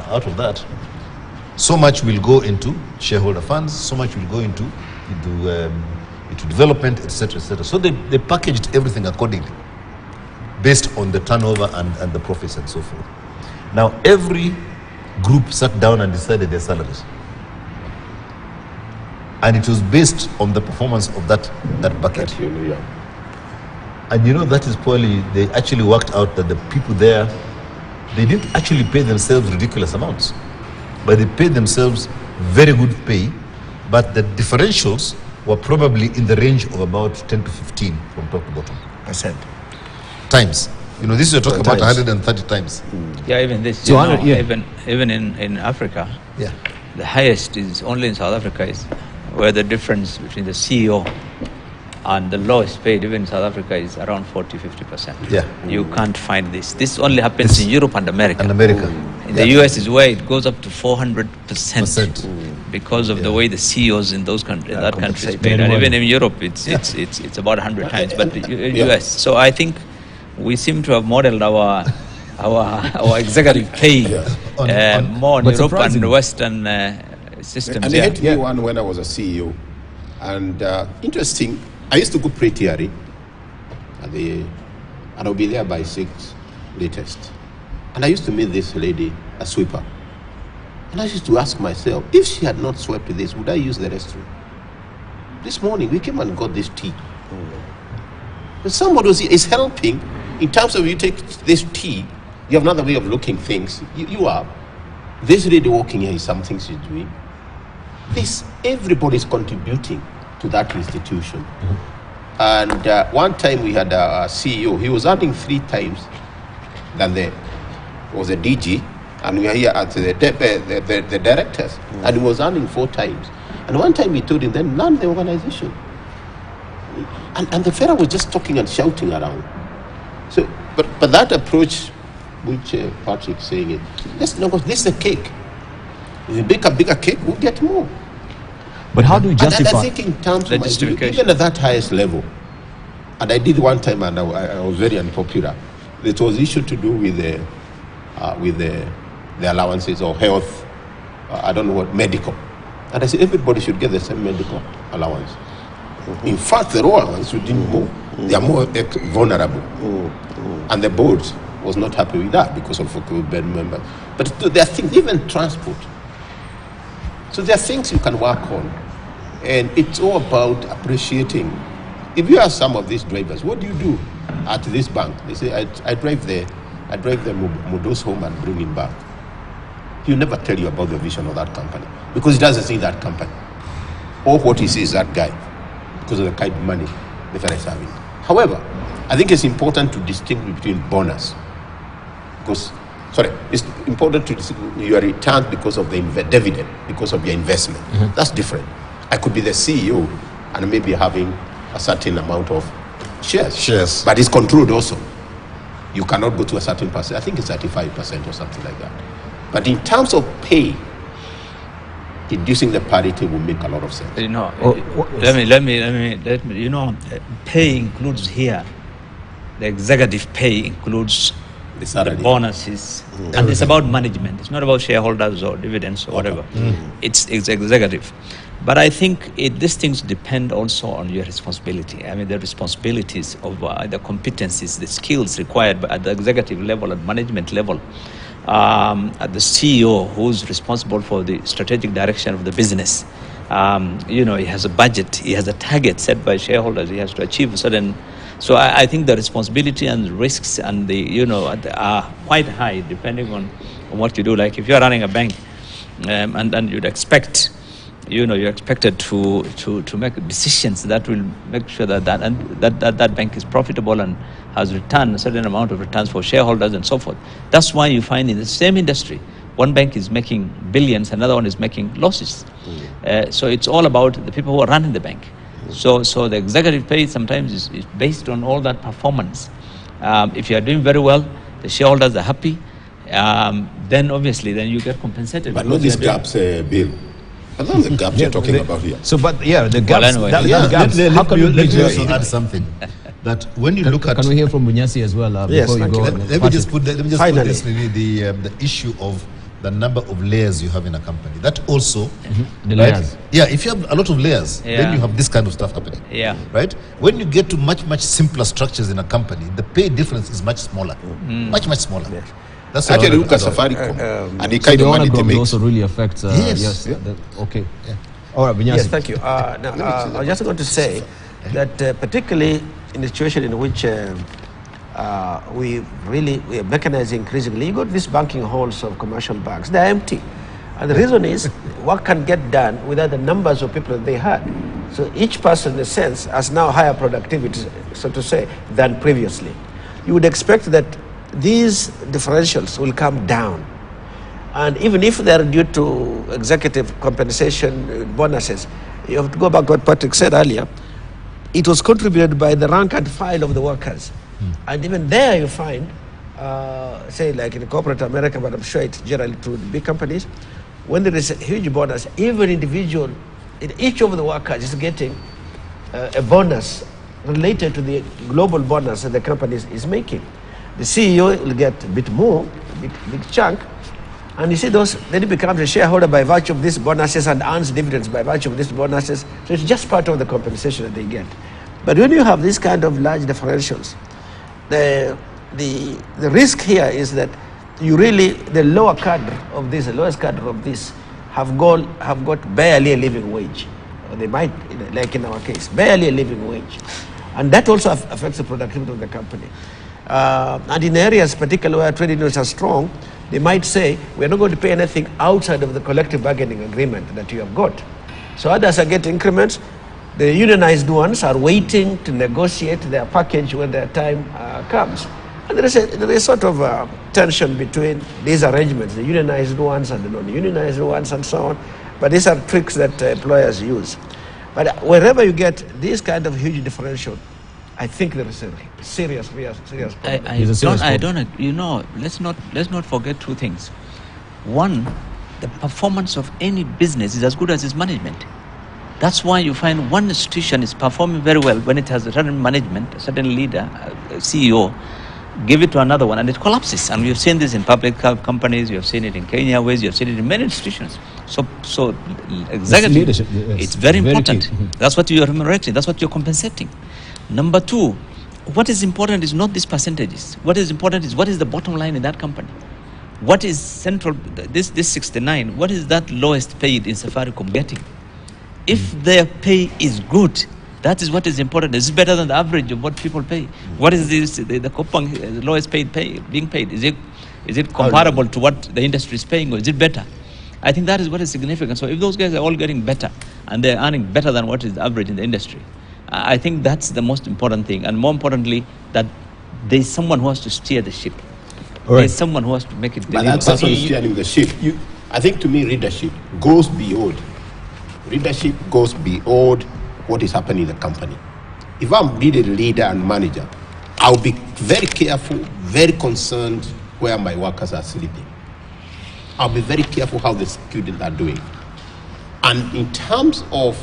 out of that, so much will go into shareholder funds, so much will go into development, etc., etc. So they packaged everything accordingly, based on the turnover and the profits and so forth. Now every group sat down and decided their salaries, and it was based on the performance of that bucket. And that is probably, they actually worked out that the people there, they didn't actually pay themselves ridiculous amounts, but they paid themselves very good pay, but the differentials were probably in the range of about 10 to 15 from top to bottom. Percent. Times. This is talking about Times. 130 times. Yeah, even this. So yeah. Even in Africa, Yeah. the highest is only in South Africa, is where the difference between the CEO and the lowest paid, even in South Africa, is around 40-50%. Yeah. You can't find this. This only happens in Europe and America. And America. In the US is where it goes up to 400% Percent. because of the way the CEOs in those countries, that country is paid. And even in Europe, it's about 100 times. But the US. So I think we seem to have modeled our executive pay more in But Europe and surprisingly- Western systems. And I had to be one when I was a CEO. And interesting, I used to go pretty early, and I'll be there by 6 latest. And I used to meet this lady, a sweeper. And I used to ask myself, if she had not swept this, would I use the restroom? This morning, we came and got this tea. But somebody is helping in terms of, you take this tea, you have another way of looking things. You are. This lady walking here is something she's doing. Everybody is contributing to that institution. And one time we had a CEO, he was earning 3 times than was a DG, and we are here at the directors, and he was earning 4 times. And one time we told him, then none the organization. And the fellow was just talking and shouting around. So, but that approach, which Patrick's saying it, this is a cake. If you bake a bigger cake, we'll get more. But how do you justify? And I think in terms The of justification. even at that highest level, and I did one time, and I was very unpopular. It was issue to do with the allowances or health, I don't know what, medical. And I said everybody should get the same medical allowance. In fact, the lower ones who didn't move, they are more vulnerable. And the board was not happy with that because of bed members. But there are things, even transport. So there are things you can work on. And it's all about appreciating. If you ask some of these drivers, what do you do at this bank? They say, I drive the Mudos home and bring him back. He'll never tell you about the vision of that company because he doesn't see that company. Or what he sees that guy because of the kind of money the fellow is having. However, I think it's important to distinguish between bonus. It's important to distinguish your return because of the dividend, because of your investment. That's different. I could be the CEO and maybe having a certain amount of shares. But it's controlled also. You cannot go to a certain percent. I think it's 35% or something like that. But in terms of pay, reducing the parity will make a lot of sense. Let me. Pay includes here. The executive pay includes the bonuses, and it's about management. It's not about shareholders or dividends or whatever. It's executive. But I think these things depend also on your responsibility. I mean, the responsibilities of the competencies, the skills required at the executive level and management level. At the CEO, who's responsible for the strategic direction of the business. He has a budget, he has a target set by shareholders, he has to achieve a certain. So I think the responsibility and the risks and are quite high depending on what you do. Like if you're running a bank, and you'd expect, you're expected to make decisions that will make sure that bank is profitable and has returned a certain amount of returns for shareholders and so forth. That's why you find in the same industry, one bank is making billions, another one is making losses. So it's all about the people who are running the bank. So the executive pay sometimes is based on all that performance. If you are doing very well, the shareholders are happy, then obviously then you get compensated. But not these gaps, Bill. But not the gaps you're talking about here. So, but yeah, the gaps. anyway. That gaps. How can we let bridge me also it? add something. That when you look at... Can we hear from Bunyasi as well Yes, before you thank go? you. on? Let me just put Finally. this maybe the issue of the number of layers you have in a company. That also, The right? layers. Yeah, if you have a lot of layers, Yeah. then you have this kind of stuff happening. Yeah. Right? When you get to much simpler structures in a company, the pay difference is much smaller. Much smaller. That's what I Actually, wanted look to at talk about. Safaricom and the So kind the of honor money they growth make. also really affects. Yes. Yeah. Okay. All right, Bunyasi. Yes, thank you. I was just going to say that particularly in the situation in which we are mechanizing increasingly, you got these banking halls of commercial banks, they're empty. And the reason is, what can get done without the numbers of people that they had? So each person, in a sense, has now higher productivity, so to say, than previously. You would expect that these differentials will come down. And even if they're due to executive compensation bonuses, you have to go back to what Patrick said earlier. It was contributed by the rank and file of the workers. And even there you find, say like in corporate America, but I'm sure it's generally true in big companies, when there is a huge bonus, even individual, each of the workers is getting a bonus related to the global bonus that the company is making. The CEO will get a bit more, big chunk, and you see those, then he becomes a shareholder by virtue of these bonuses and earns dividends by virtue of these bonuses. So it's just part of the compensation that they get. But when you have these kind of large differentials, the risk here is that you really, the lower cadre of this, the lowest cadre of this, have got barely a living wage. Or they might, like in our case, barely a living wage. And that also affects the productivity of the company. And in areas particularly where trade unions are strong, they might say, we're not going to pay anything outside of the collective bargaining agreement that you have got. So others are getting increments. The unionized ones are waiting to negotiate their package when their time comes. And there is sort of a tension between these arrangements, the unionized ones and the non-unionized ones and so on. But these are tricks that employers use. But wherever you get this kind of huge differential, I think there is a serious problem. Let's not forget two things. One, the performance of any business is as good as its management. That's why you find one institution is performing very well when it has a certain management, a certain leader, a CEO, give it to another one and it collapses. And we have seen this in public companies, you have seen it in Kenya Airways, you have seen it in many institutions. So executive, leadership, yes. it's very important. Key. That's what you're remunerating, that's what you're compensating. Number two, what is important is not these percentages. What is important is what is the bottom line in that company. What is central, this 69, what is that lowest paid in Safaricom getting? If their pay is good, that is what is important. Is it better than the average of what people pay? What is this, the Kopang lowest paid being paid? Is it comparable to what the industry is paying, or is it better? I think that is what is significant. So if those guys are all getting better and they're earning better than what is the average in the industry, I think that's the most important thing. And more importantly, that there's someone who has to steer the ship. All right. There's someone who has to make it But deliver. that person steering the ship, I think to me leadership goes beyond. Leadership goes beyond what is happening in the company. If I'm really a leader and manager, I'll be very careful, very concerned where my workers are sleeping. I'll be very careful how the students are doing. And in terms of,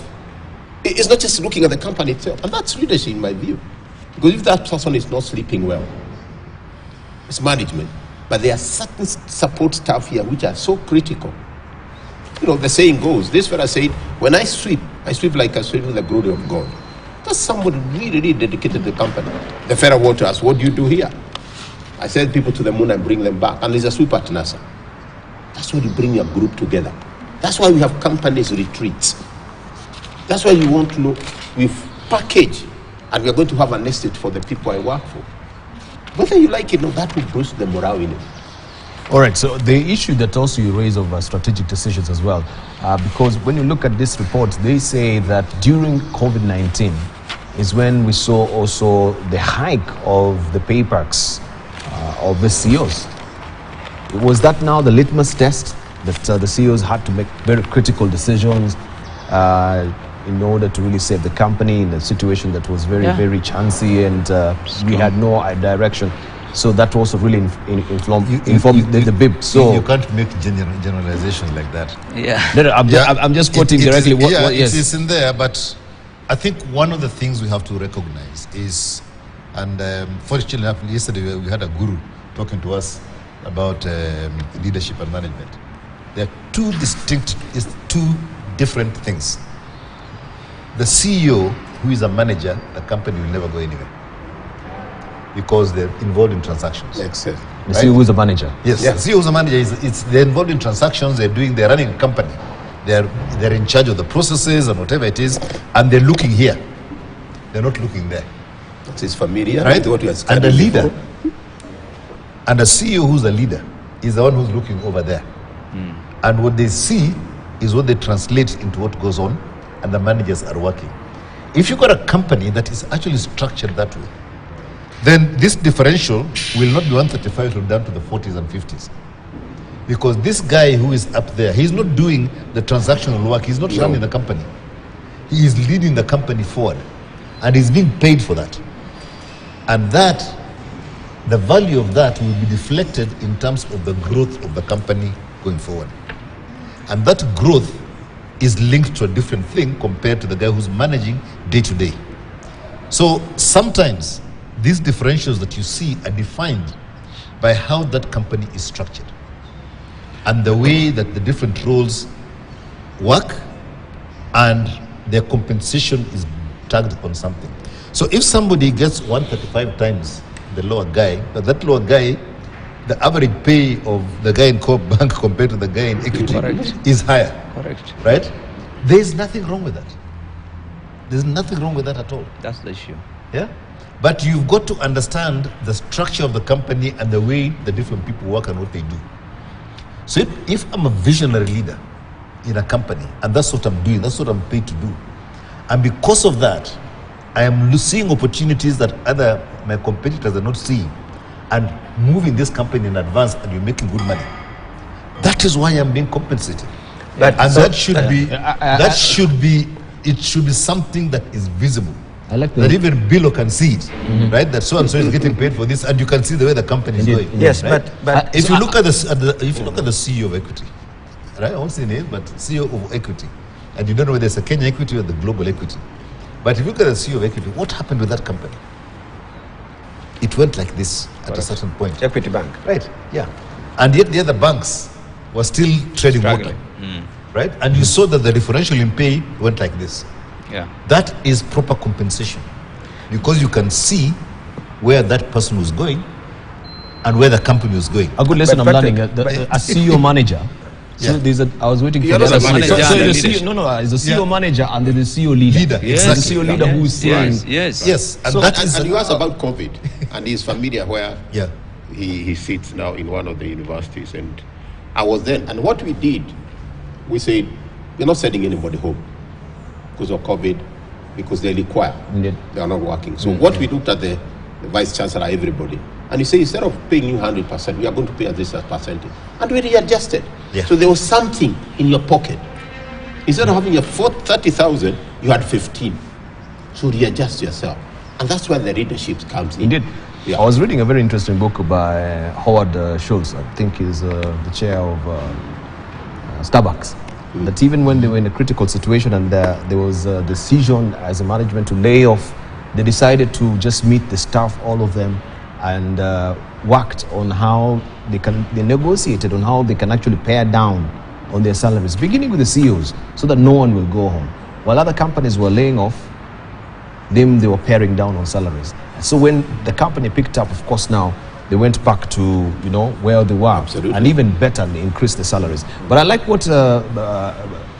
it's not just looking at the company itself, and that's leadership in my view. Because if that person is not sleeping well, it's management. But there are certain support staff here which are so critical. You know, the saying goes, this fella said, when I sweep like I sweep with the glory of God. That's somebody really dedicated to the company. The fella wrote to us, what do you do here? I send people to the moon and bring them back. And there's a sweep at NASA. That's when you bring your group together. That's why we have companies retreats. That's why you want to know, we've packaged, and we're going to have an estate for the people I work for. Whether you like it or not, that will boost the morale in it. All right, so the issue that also you raise of strategic decisions as well, because when you look at this report, they say that during COVID-19 is when we saw also the hike of the pay perks of the CEOs. Was that now the litmus test that the CEOs had to make very critical decisions in order to really save the company in a situation that was very, Yeah. very chancy, and we had no direction. So that also really informed the bib. So you can't make generalization like that. Yeah. No, I'm just quoting directly what yes. It is in there, but I think one of the things we have to recognize is, and fortunately enough, yesterday we had a guru talking to us about leadership and management. There are two different things. The CEO, who is a manager, the company will never go anywhere because they're involved in transactions. Exactly. The CEO who is the manager. Yes, Yeah. the CEO is a manager. They're involved in transactions. They're running a company. They're in charge of the processes and whatever it is, and they're looking here. They're not looking there. It's familiar. Right? With what you are And studying the leader, before. and the CEO who's the leader, is the one who's looking over there. And what they see is what they translate into what goes on, and the managers are working. If you've got a company that is actually structured that way, then this differential will not be 135, it will down to the 40s and 50s. Because this guy who is up there, he's not doing the transactional work, he's not running the company. He is leading the company forward, and he's being paid for that. And that, the value of that will be deflected in terms of the growth of the company going forward. And that growth is linked to a different thing compared to the guy who's managing day to day. So sometimes these differentials that you see are defined by how that company is structured and the way that the different roles work and their compensation is tagged on something. So if somebody gets 135 times the lower guy, but that lower guy, the average pay of the guy in co-op bank compared to the guy in equity Correct. is higher. Correct. Right? There's nothing wrong with that. There's nothing wrong with that at all. That's the issue. Yeah? But you've got to understand the structure of the company and the way the different people work and what they do. So if I'm a visionary leader in a company, and that's what I'm doing, that's what I'm paid to do, and because of that, I am seeing opportunities that my competitors are not seeing, and moving this company in advance, and you're making good money. That is why I'm being compensated. But- And so- that should be it should be something that is visible. I like That the even Billo can see it, right? That so and so is getting paid for this, and you can see the way the company is Indeed. going. Yes, right? but If you look at if you look at the CEO of Equity, right? I won't say name, but CEO of Equity, and you don't know whether it's a Kenya Equity or the global Equity. But if you look at the CEO of Equity, what happened with that company? It went like this at a certain point. Equity Bank. Right, yeah. And yet the other banks were still trading water. Right? And you saw that the differential in pay went like this. Yeah. That is proper compensation. Because you can see where that person was going and where the company was going. a good lesson But I'm learning. Patrick, A CEO manager. So Yeah. I was waiting for You're the not other a manager. manager, So yeah, there's a leadership. it's a CEO Yeah. manager and there's a CEO leader. Leader, There's exactly. a CEO leader who's saying, Yes. Yes, and So- that is And you asked about COVID, and he's familiar where yeah. he sits now in one of the universities. And I was then, and what we did, we said, we're not sending anybody home because of COVID, because they require. Indeed. They are not working. So what we looked at the vice chancellor, everybody, and he said, instead of paying you 100%, we are going to pay at this percentage. And we readjusted. Yeah. So there was something in your pocket. Instead of having your 30,000, you had 15. So readjust yourself. And that's where the leadership comes in. Indeed. Yeah. I was reading a very interesting book by Howard Schultz. I think he's the chair of Starbucks. That even when they were in a critical situation and there was a decision as a management to lay off, they decided to just meet the staff, all of them, and worked on how they negotiated on how they can actually pare down on their salaries, beginning with the CEOs, so that no one will go home. While other companies were laying off, they were paring down on salaries. So when the company picked up, of course, now they went back to where they were, Absolutely. and even better, they increased the salaries. But I like what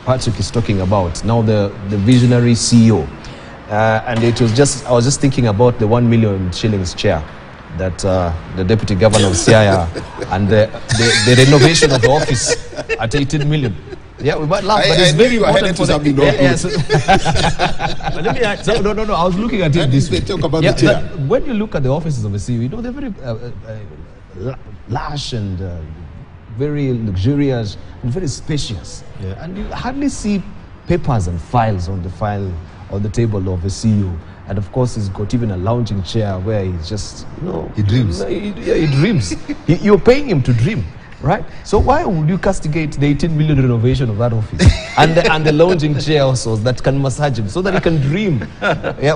Patrick is talking about now, the visionary CEO, and it was I was just thinking about the 1 million shillings chair that the deputy governor of Siaya and the renovation of the office at 18 million. Yeah, we might laugh, but I it's knew very you were important headed for to something not good. But let me no, I was looking at it this They way. talk about the chair. but when you look at the offices of a CEO, they're very lush and very luxurious and very spacious. Yeah. And you hardly see papers and files on the table of a CEO. And of course, he's got even a lounging chair where he's just, He dreams. He dreams. You're paying him to dream, right? So why would you castigate the 18 million renovation of that office and the lounging chair also that can massage him so that he can dream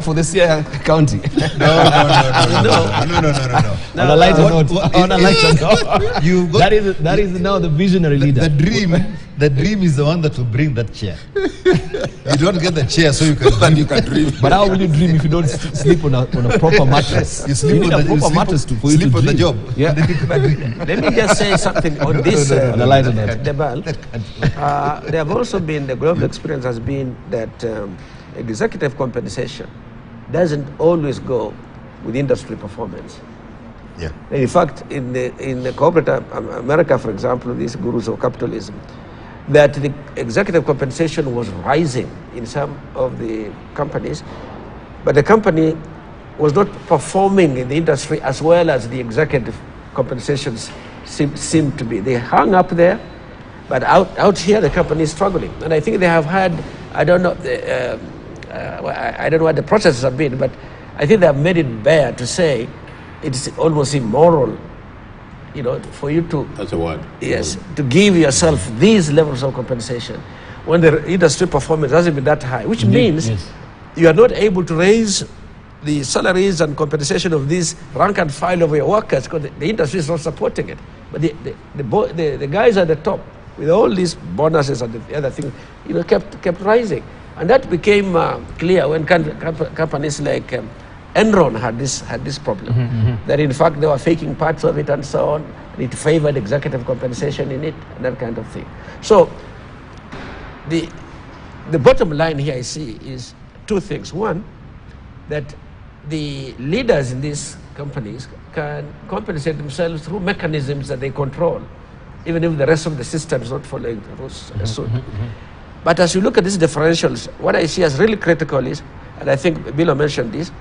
for the Sierra County? No. On a lighter note, You got, that is now the visionary leader. The dream is the one that will bring that chair. You don't get the chair so you can dream. But how will you dream if you don't sleep on a proper mattress? You sleep need on a the proper mattress for you to sleep on the dream. job. Yeah. Let me just say something on this On a lighter note. Debal. There have also been, the global experience has been that executive compensation doesn't always go with industry performance. Yeah. In fact, in the corporate America, for example, these gurus of capitalism, that the executive compensation was rising in some of the companies, but the company was not performing in the industry as well as the executive compensations seemed to be. They hung up there, but out here the company is struggling. And I think they have had, I don't know what the processes have been, but I think they have made it bare to say it's almost immoral, for you to... That's a word. Yes, to give yourself these levels of compensation when the industry performance hasn't been that high, which means you are not able to raise the salaries and compensation of these rank and file of your workers because the industry is not supporting it. But the guys at the top, with all these bonuses and the other things, kept rising. And that became clear when companies like Enron had this problem, that in fact they were faking parts of it and so on, and it favored executive compensation in it, and that kind of thing. So the bottom line here I see is two things. One, that the leaders in these companies can compensate themselves through mechanisms that they control, even if the rest of the system is not following the rules as suit. But as you look at these differentials, what I see as really critical is, and I think Bilo mentioned this,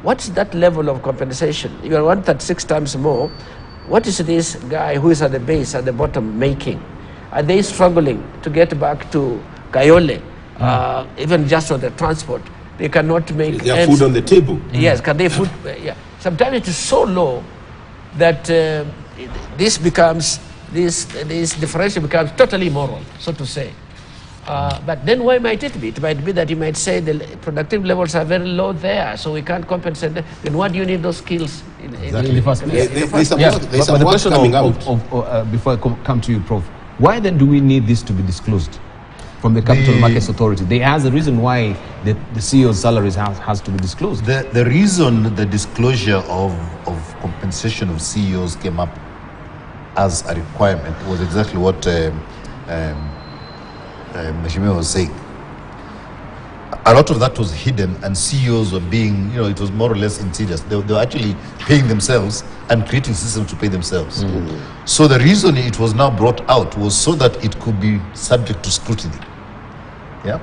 what's that level of compensation? You are 136 times more. What is this guy who is at the base, at the bottom, making? Are they struggling to get back to Kayole, even just on the transport? They cannot make... Is there food on the table? Yes, can they food... Yeah. Sometimes it is so low that this differential becomes totally immoral, so to say. But then why might it be? It might be that you might say the productive levels are very low there, so we can't compensate them. Then why do you need those skills in the first place? There's some work coming out. Before I come to you, Prof, why then do we need this to be disclosed from the Capital Markets Authority? There has a reason why the CEO's salaries has to be disclosed. The reason the disclosure of compensation of CEOs came up as a requirement was exactly what Mheshimiwa was saying. A lot of that was hidden, and CEOs were being, it was more or less insidious. They were actually paying themselves and creating systems to pay themselves. So the reason it was now brought out was so that it could be subject to scrutiny. Yeah.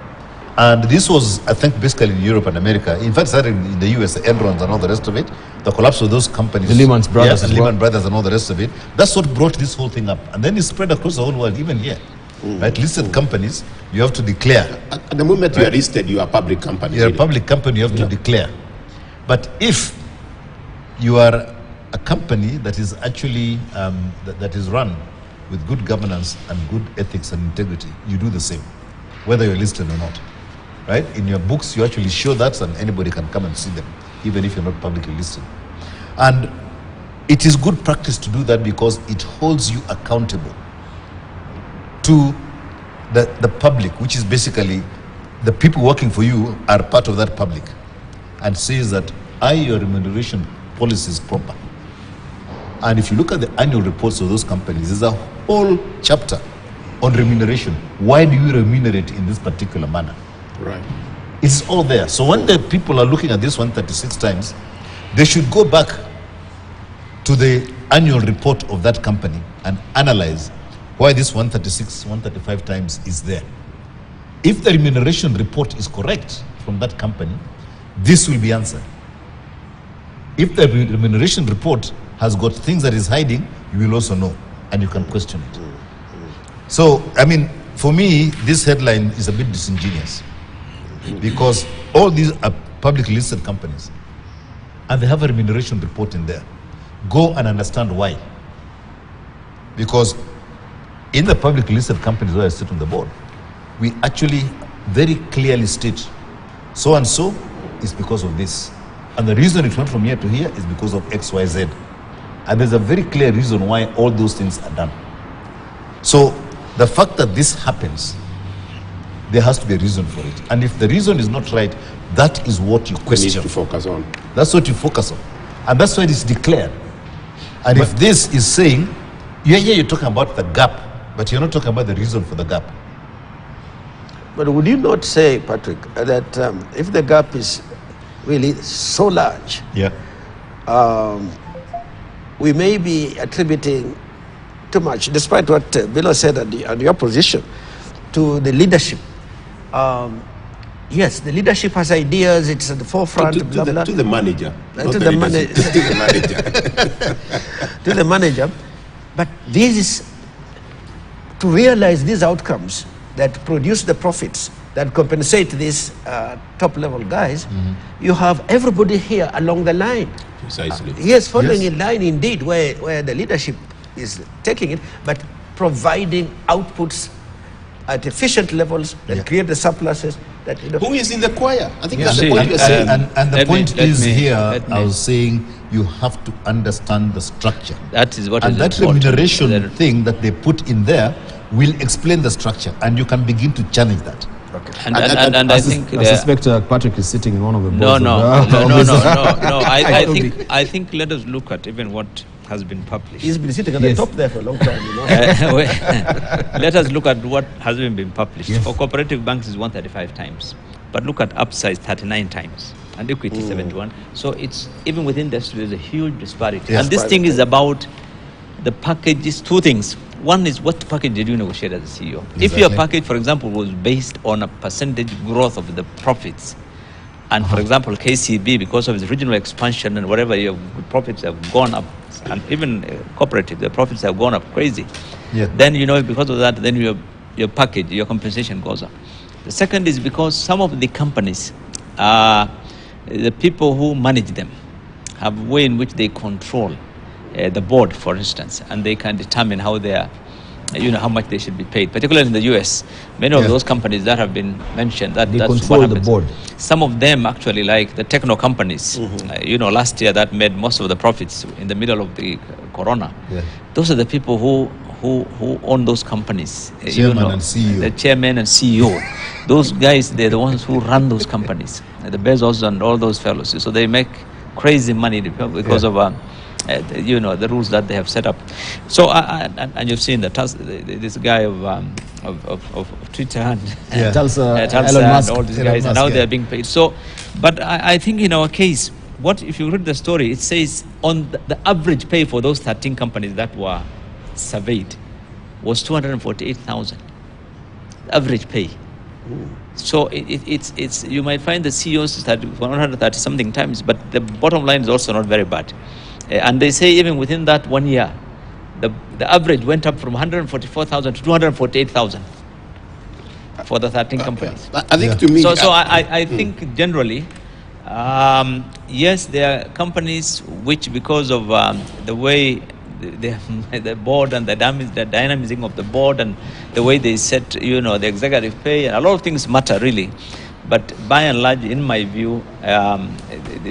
And this was, I think, basically in Europe and America. In fact, started in the US, the Enrons and all the rest of it, the collapse of those companies. The Lehman Brothers. Yeah, the Lehman Brothers and all the rest of it. That's what brought this whole thing up. And then it spread across the whole world, even here. Right? Listed companies, you have to declare. At the moment you are listed, you are a public company. You're a public company, you have to declare. But if you are a company that is actually, that is run with good governance and good ethics and integrity, you do the same, whether you're listed or not. Right? In your books, you actually show that, and anybody can come and see them, even if you're not publicly listed. And it is good practice to do that because it holds you accountable to the public, which is basically the people working for you are part of that public, and says that your remuneration policy is proper. And if you look at the annual reports of those companies, there's a whole chapter on remuneration. Why do you remunerate in this particular manner? Right. It's all there. So when the people are looking at this 136 times, they should go back to the annual report of that company and analyze why this 136, 135 times is there. If the remuneration report is correct from that company, this will be answered. If the remuneration report has got things that is hiding, you will also know, and you can question it. So, I mean, for me, this headline is a bit disingenuous because all these are publicly listed companies and they have a remuneration report in there. Go and understand why. Because in the publicly listed companies where I sit on the board, we actually very clearly state so and so is because of this. And the reason it went from here to here is because of X, Y, Z. And there's a very clear reason why all those things are done. So the fact that this happens, there has to be a reason for it. And if the reason is not right, that is what you question. We need to focus on. That's what you focus on. And that's why it is declared. And if this is saying, you're talking about the gap, but you're not talking about the reason for the gap. But would you not say, Patrick, that if the gap is really so large, we may be attributing too much, despite what Bilo said and your position, to the leadership. Yes, the leadership has ideas, it's at the forefront, to the manager. To the manager. But this is to realize these outcomes that produce the profits that compensate these top-level guys. You have everybody here along the line. Precisely. Yes, following in line indeed, where the leadership is taking it, but providing outputs at efficient levels that create the surpluses. That, who is in the choir? I think that's See, the point you're saying. And the point is I was saying you have to understand the structure. That is what and is that important. remuneration thing that they put in there will explain the structure, and you can begin to challenge that. Okay. And I think I suspect Patrick is sitting in one of the boards. No. I think let us look at even what has been published. He's been sitting at the top there for a long time, you know. Let us look at what has been published. For cooperative banks is 135 times, but look at upsize 39 times and equity 71. So it's even within this there's a huge disparity. And this thing is about the packages. Two things. One is what package did you negotiate as a CEO? Exactly. If your package, for example, was based on a percentage growth of the profits, and for example, KCB, because of its regional expansion and whatever, your profits have gone up, and even cooperative, the profits have gone up crazy. Then, because of that, then your package, your compensation goes up. The second is because some of the companies, the people who manage them have a way in which they control the board, for instance, and they can determine how they are, how much they should be paid. Particularly in the US, many of those companies that have been mentioned, that's control the board. Some of them actually, like the techno companies, last year that made most of the profits in the middle of the corona. Those are the people who own those companies. Chairman and CEO. The chairman and CEO. Those guys, they're the ones who run those companies. The Bezos and all those fellows. So they make crazy money because of the rules that they have set up. So and you've seen this guy of Twitter and Tulsa, Elon Musk, and all these guys, and now they are being paid. So, but I think in our case, if you read the story, it says on the average pay for those 13 companies that were surveyed was 248,000. Average pay. So it's you might find the CEOs 130 something times, but the bottom line is also not very bad. And they say even within that 1 year, the average went up from 144,000 to 248,000 for the 13 companies. I think to me... I think generally, yes, there are companies which, because of the way the board and the dynamism of the board and the way they set, the executive pay, and a lot of things matter really. But by and large, in my view,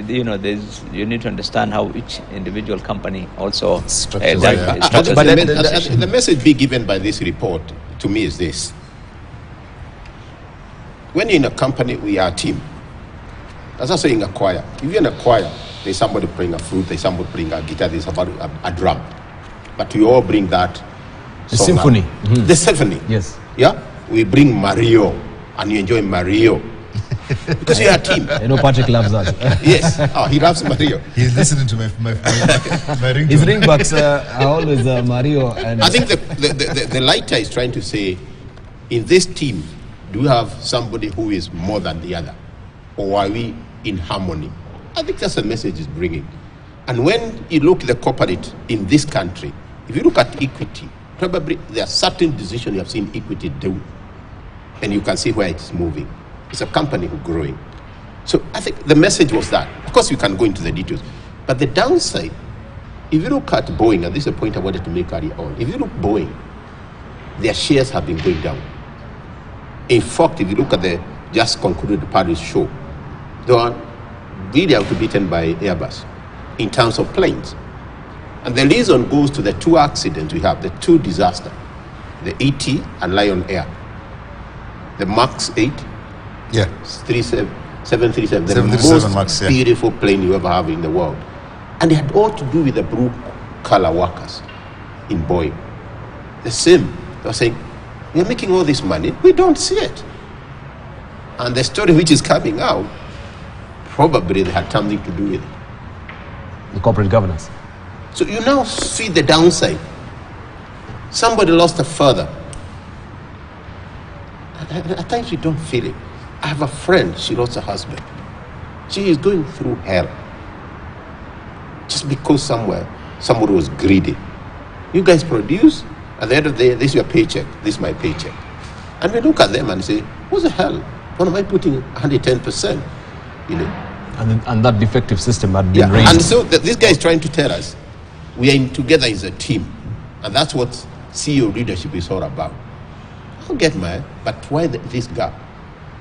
you need to understand how each individual company also structures. But the message being given by this report to me is this: when you're in a company, we are a team. That's also in a choir. If you're in a choir, there's somebody playing a flute, there's somebody playing a guitar, there's somebody a drum. But we all bring that symphony. The symphony. Yes. Yeah. We bring Mario, and you enjoy Mario. Because you're a team. Patrick loves that. Yes. Oh, he loves Mario. He's listening to my ringtone. His ringbacks are always Mario. And I think the lighter is trying to say, in this team, do we have somebody who is more than the other? Or are we in harmony? I think that's the message is bringing. And when you look at the corporate in this country, if you look at equity, probably there are certain decisions you have seen Equity do, and you can see where it's moving. It's a company who's growing. So I think the message was that. Of course, you can go into the details, but the downside, if you look at Boeing, and this is a point I wanted to make earlier on, if you look at Boeing, their shares have been going down. In fact, if you look at the just concluded Paris show, they are really outbeaten by Airbus in terms of planes. And the reason goes to the two accidents we have, the two disasters, the ET and Lion Air. The MAX 8, Yeah. 737, the 737 most MAX, yeah. beautiful plane you ever have in the world. And it had all to do with the blue collar workers in Boeing. The same, they were saying, we're making all this money, we don't see it. And the story which is coming out, probably they had something to do with it. The corporate governance. So you now see the downside. Somebody lost a father. At times you don't feel it. I have a friend, she lost her husband. She is going through hell. Just because somebody was greedy. You guys produce, at the end of the day, this is your paycheck, this is my paycheck. And we look at them and say, what the hell? What am I putting 110%? You know? And that defective system had been raised. And so this guy is trying to tell us we are in together as a team, and that's what CEO leadership is all about. I don't get mad, but why this gap?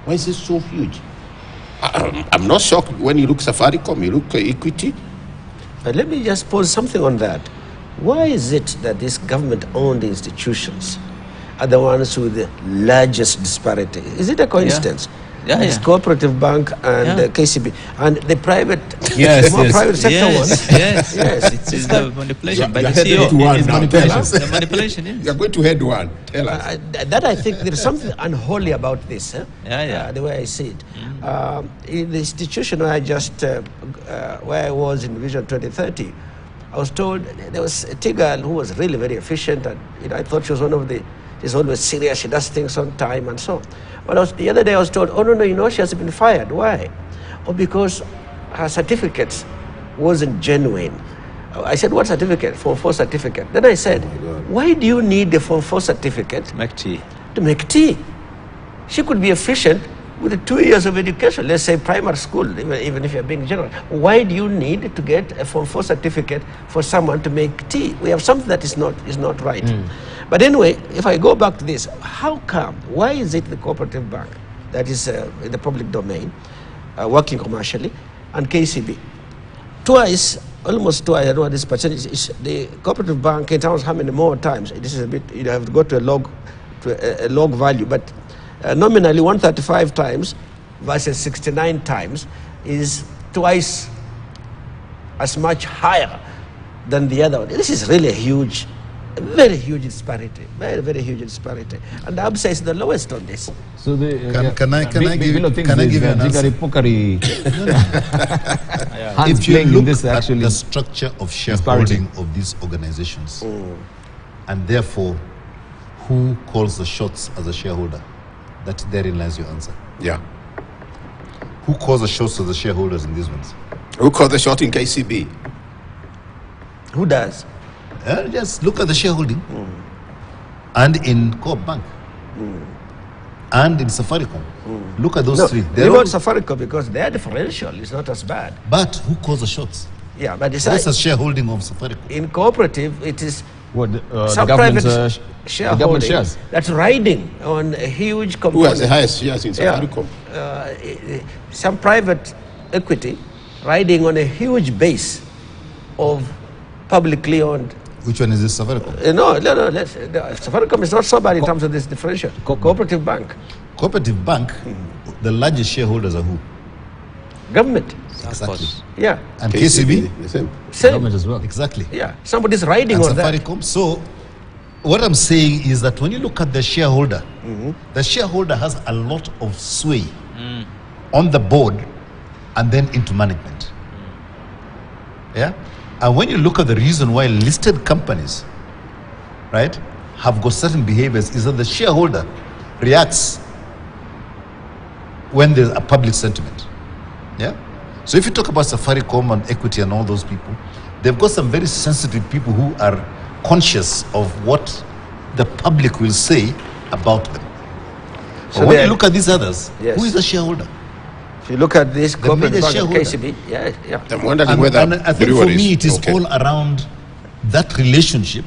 Why is this so huge? I'm not shocked when you look Safaricom, you look Equity. But let me just pose something on that. Why is it that these government-owned institutions are the ones with the largest disparity? Is it a coincidence? It's Cooperative Bank and KCB, and the private, private sector ones. Yes, it's the manipulation by the CEO. The manipulation. Yes. You're going to head one. Tell us. That I think there's something unholy about this. The way I see it. In the institution where where I was in Vision 2030, I was told there was a Tigger who was really very efficient, and I thought she was one of the. She's always serious. She does things on time and so on. But the other day I was told, oh no, she has been fired. Why? Oh, because her certificates wasn't genuine. I said, what certificate? Form 4 certificate. Then I said, why do you need the Form 4 certificate? To make tea. To make tea. She could be efficient with 2 years of education, let's say primary school, even if you're being general. Why do you need to get a Form 4 certificate for someone to make tea? We have something that is not right. But anyway, if I go back to this, how come, why is it the Cooperative Bank that is in the public domain, working commercially, and KCB? Almost twice, I don't know what this percentage is, the Cooperative Bank, in terms of how many more times, this is a bit, you have to go to a log value, but nominally 135 times versus 69 times is twice as much higher than the other one. This is really a very huge disparity, very huge disparity. And the ABSA is the lowest on this. So can I give you an answer? If you look at the structure of shareholding of these organizations, and therefore who calls the shots as a shareholder, that therein lies your answer. Yeah. Who calls the shots as the shareholders in these ones? Who calls the shot in KCB? Who does? Just look at the shareholding. And in Coop Bank. And in Safaricom. Look at those three. They're not Safaricom because their differential is not as bad. But who calls the shots? Yeah, but What's the shareholding of Safaricom? In cooperative, it is some private shareholding shares that's riding on a huge component. Who has the highest shares in Safaricom? Some private equity riding on a huge base of publicly owned. Which one is this, Safaricom? Safaricom is not so bad in terms of this differential. Cooperative Bank. Cooperative Bank, the largest shareholders are who? Government. Exactly. Yeah. And KCB? The same. Government as well. Exactly. Yeah. Somebody's riding And on Safaricom. that. So, what I'm saying is that when you look at the shareholder, the shareholder has a lot of sway on the board and then into management. Yeah? And when you look at the reason why listed companies, right, have got certain behaviors is that the shareholder reacts when there's a public sentiment. Yeah? So if you talk about Safaricom and Equity and all those people, they've got some very sensitive people who are conscious of what the public will say about them. So But when they you are- look at these others, Yes. who is the shareholder? If you look at this corporate major bank, shareholder. KCB, yeah. I'm wondering And, whether and I think for breweries- me it is okay. all around that relationship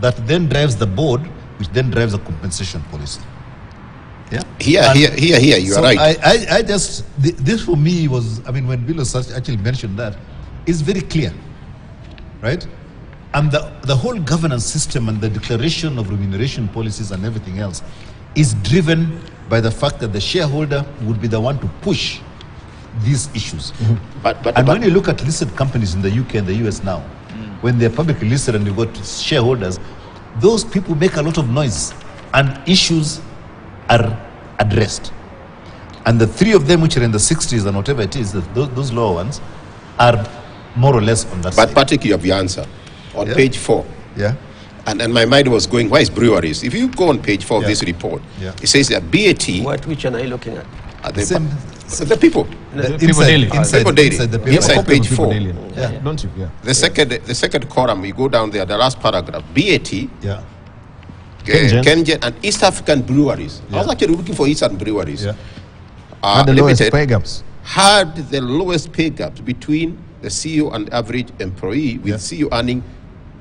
that then drives the board, which then drives the compensation policy. Yeah. Here, And here, you so are right. I just, this for me was, I mean, when Bill actually mentioned that, is very clear, right? And the whole governance system and the declaration of remuneration policies and everything else is driven by the fact that the shareholder would be the one to push these issues. And when you look at listed companies in the UK and the US now, when they're publicly listed and you've got shareholders, those people make a lot of noise and issues are addressed. And the three of them, which are in the 60s and whatever it is, those lower ones, are more or less on that But side. Patrick, you have the answer. On Yeah. page 4, Yeah. and my mind was going, why is breweries? If you go on page 4 of Yeah. this report, Yeah. it says that BAT, Which one are you looking at? the, Same- the people, People daily. People daily. inside the You have a paper. copy of page People 4. Daily, Yeah. don't you? Yeah. the second column, you go down there, the last paragraph, BAT, Yeah. Kenyans. Kenyan and East African breweries. I was Yeah. actually looking for Eastern breweries. Yeah. Had the lowest Limited pay gaps. had the lowest pay gaps between the CEO and average employee, with Yeah. CEO earning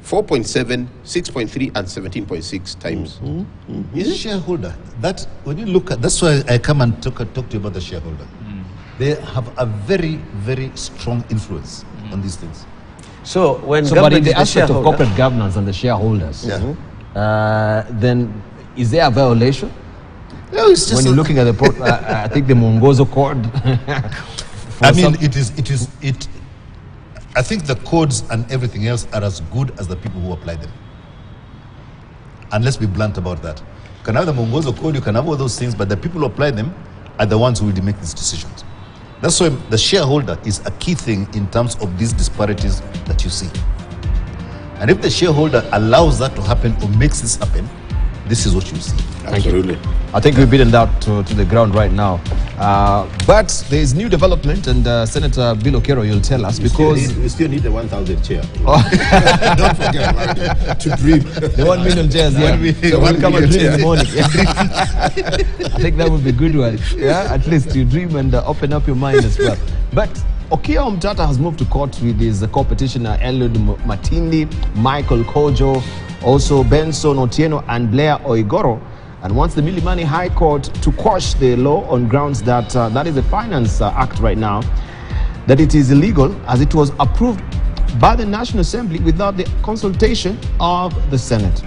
4.7, 6.3, and 17.6 times. Is a shareholder. That when you look at, that's why I come and talk to you about the shareholder. They have a very, very strong influence on these things. So when So, but in government the is the aspect of shareholder, corporate governance and the shareholders, Yeah. then is there a violation? No, it's just When you're looking at the, I think the Mongozo Code. I mean, I think the codes and everything else are as good as the people who apply them. And let's be blunt about that. You can have the Mongozo Code, you can have all those things, but the people who apply them are the ones who will make these decisions. That's why the shareholder is a key thing in terms of these disparities that you see. And if the shareholder allows that to happen or makes this happen, this is what you see. Absolutely. I think we've beaten that to the ground right now. But there is new development, and Senator Bill Okero, you'll tell us, because we still need the 1,000 chair. Don't forget about it. To dream. the 1 million chairs, yeah. The So 1 we'll come and million dream in the chair. morning. I think that would be a good one. Yeah, at least you dream and open up your mind as well. But Okia Omtata has moved to court with his co-petitioner Eliud Matindi, Michael Kojo, also Benson Otieno and Blair Oigoro, and wants the Milimani High Court to quash the law on grounds that that is a finance act right now, that it is illegal as it was approved by the National Assembly without the consultation of the Senate.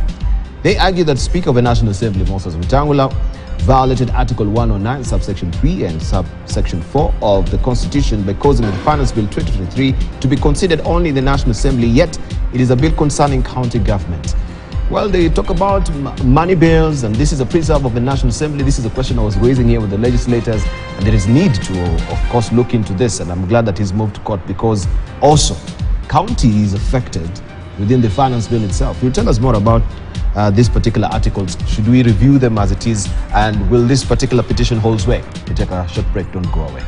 They argue that Speaker of the National Assembly, Moses Wetangula, violated Article 109, subsection 3 and subsection 4 of the Constitution by causing the Finance Bill 2023 to be considered only in the National Assembly, yet it is a bill concerning county government. Well, they talk about money bills, and this is a preserve of the National Assembly. This is a question I was raising here with the legislators, and there is need to, of course, look into this, and I'm glad that he's moved to court, because also county is affected within the finance bill itself. You'll tell us more about these particular articles. Should we review them as it is, and will this particular petition hold sway? We take a short break, don't go away.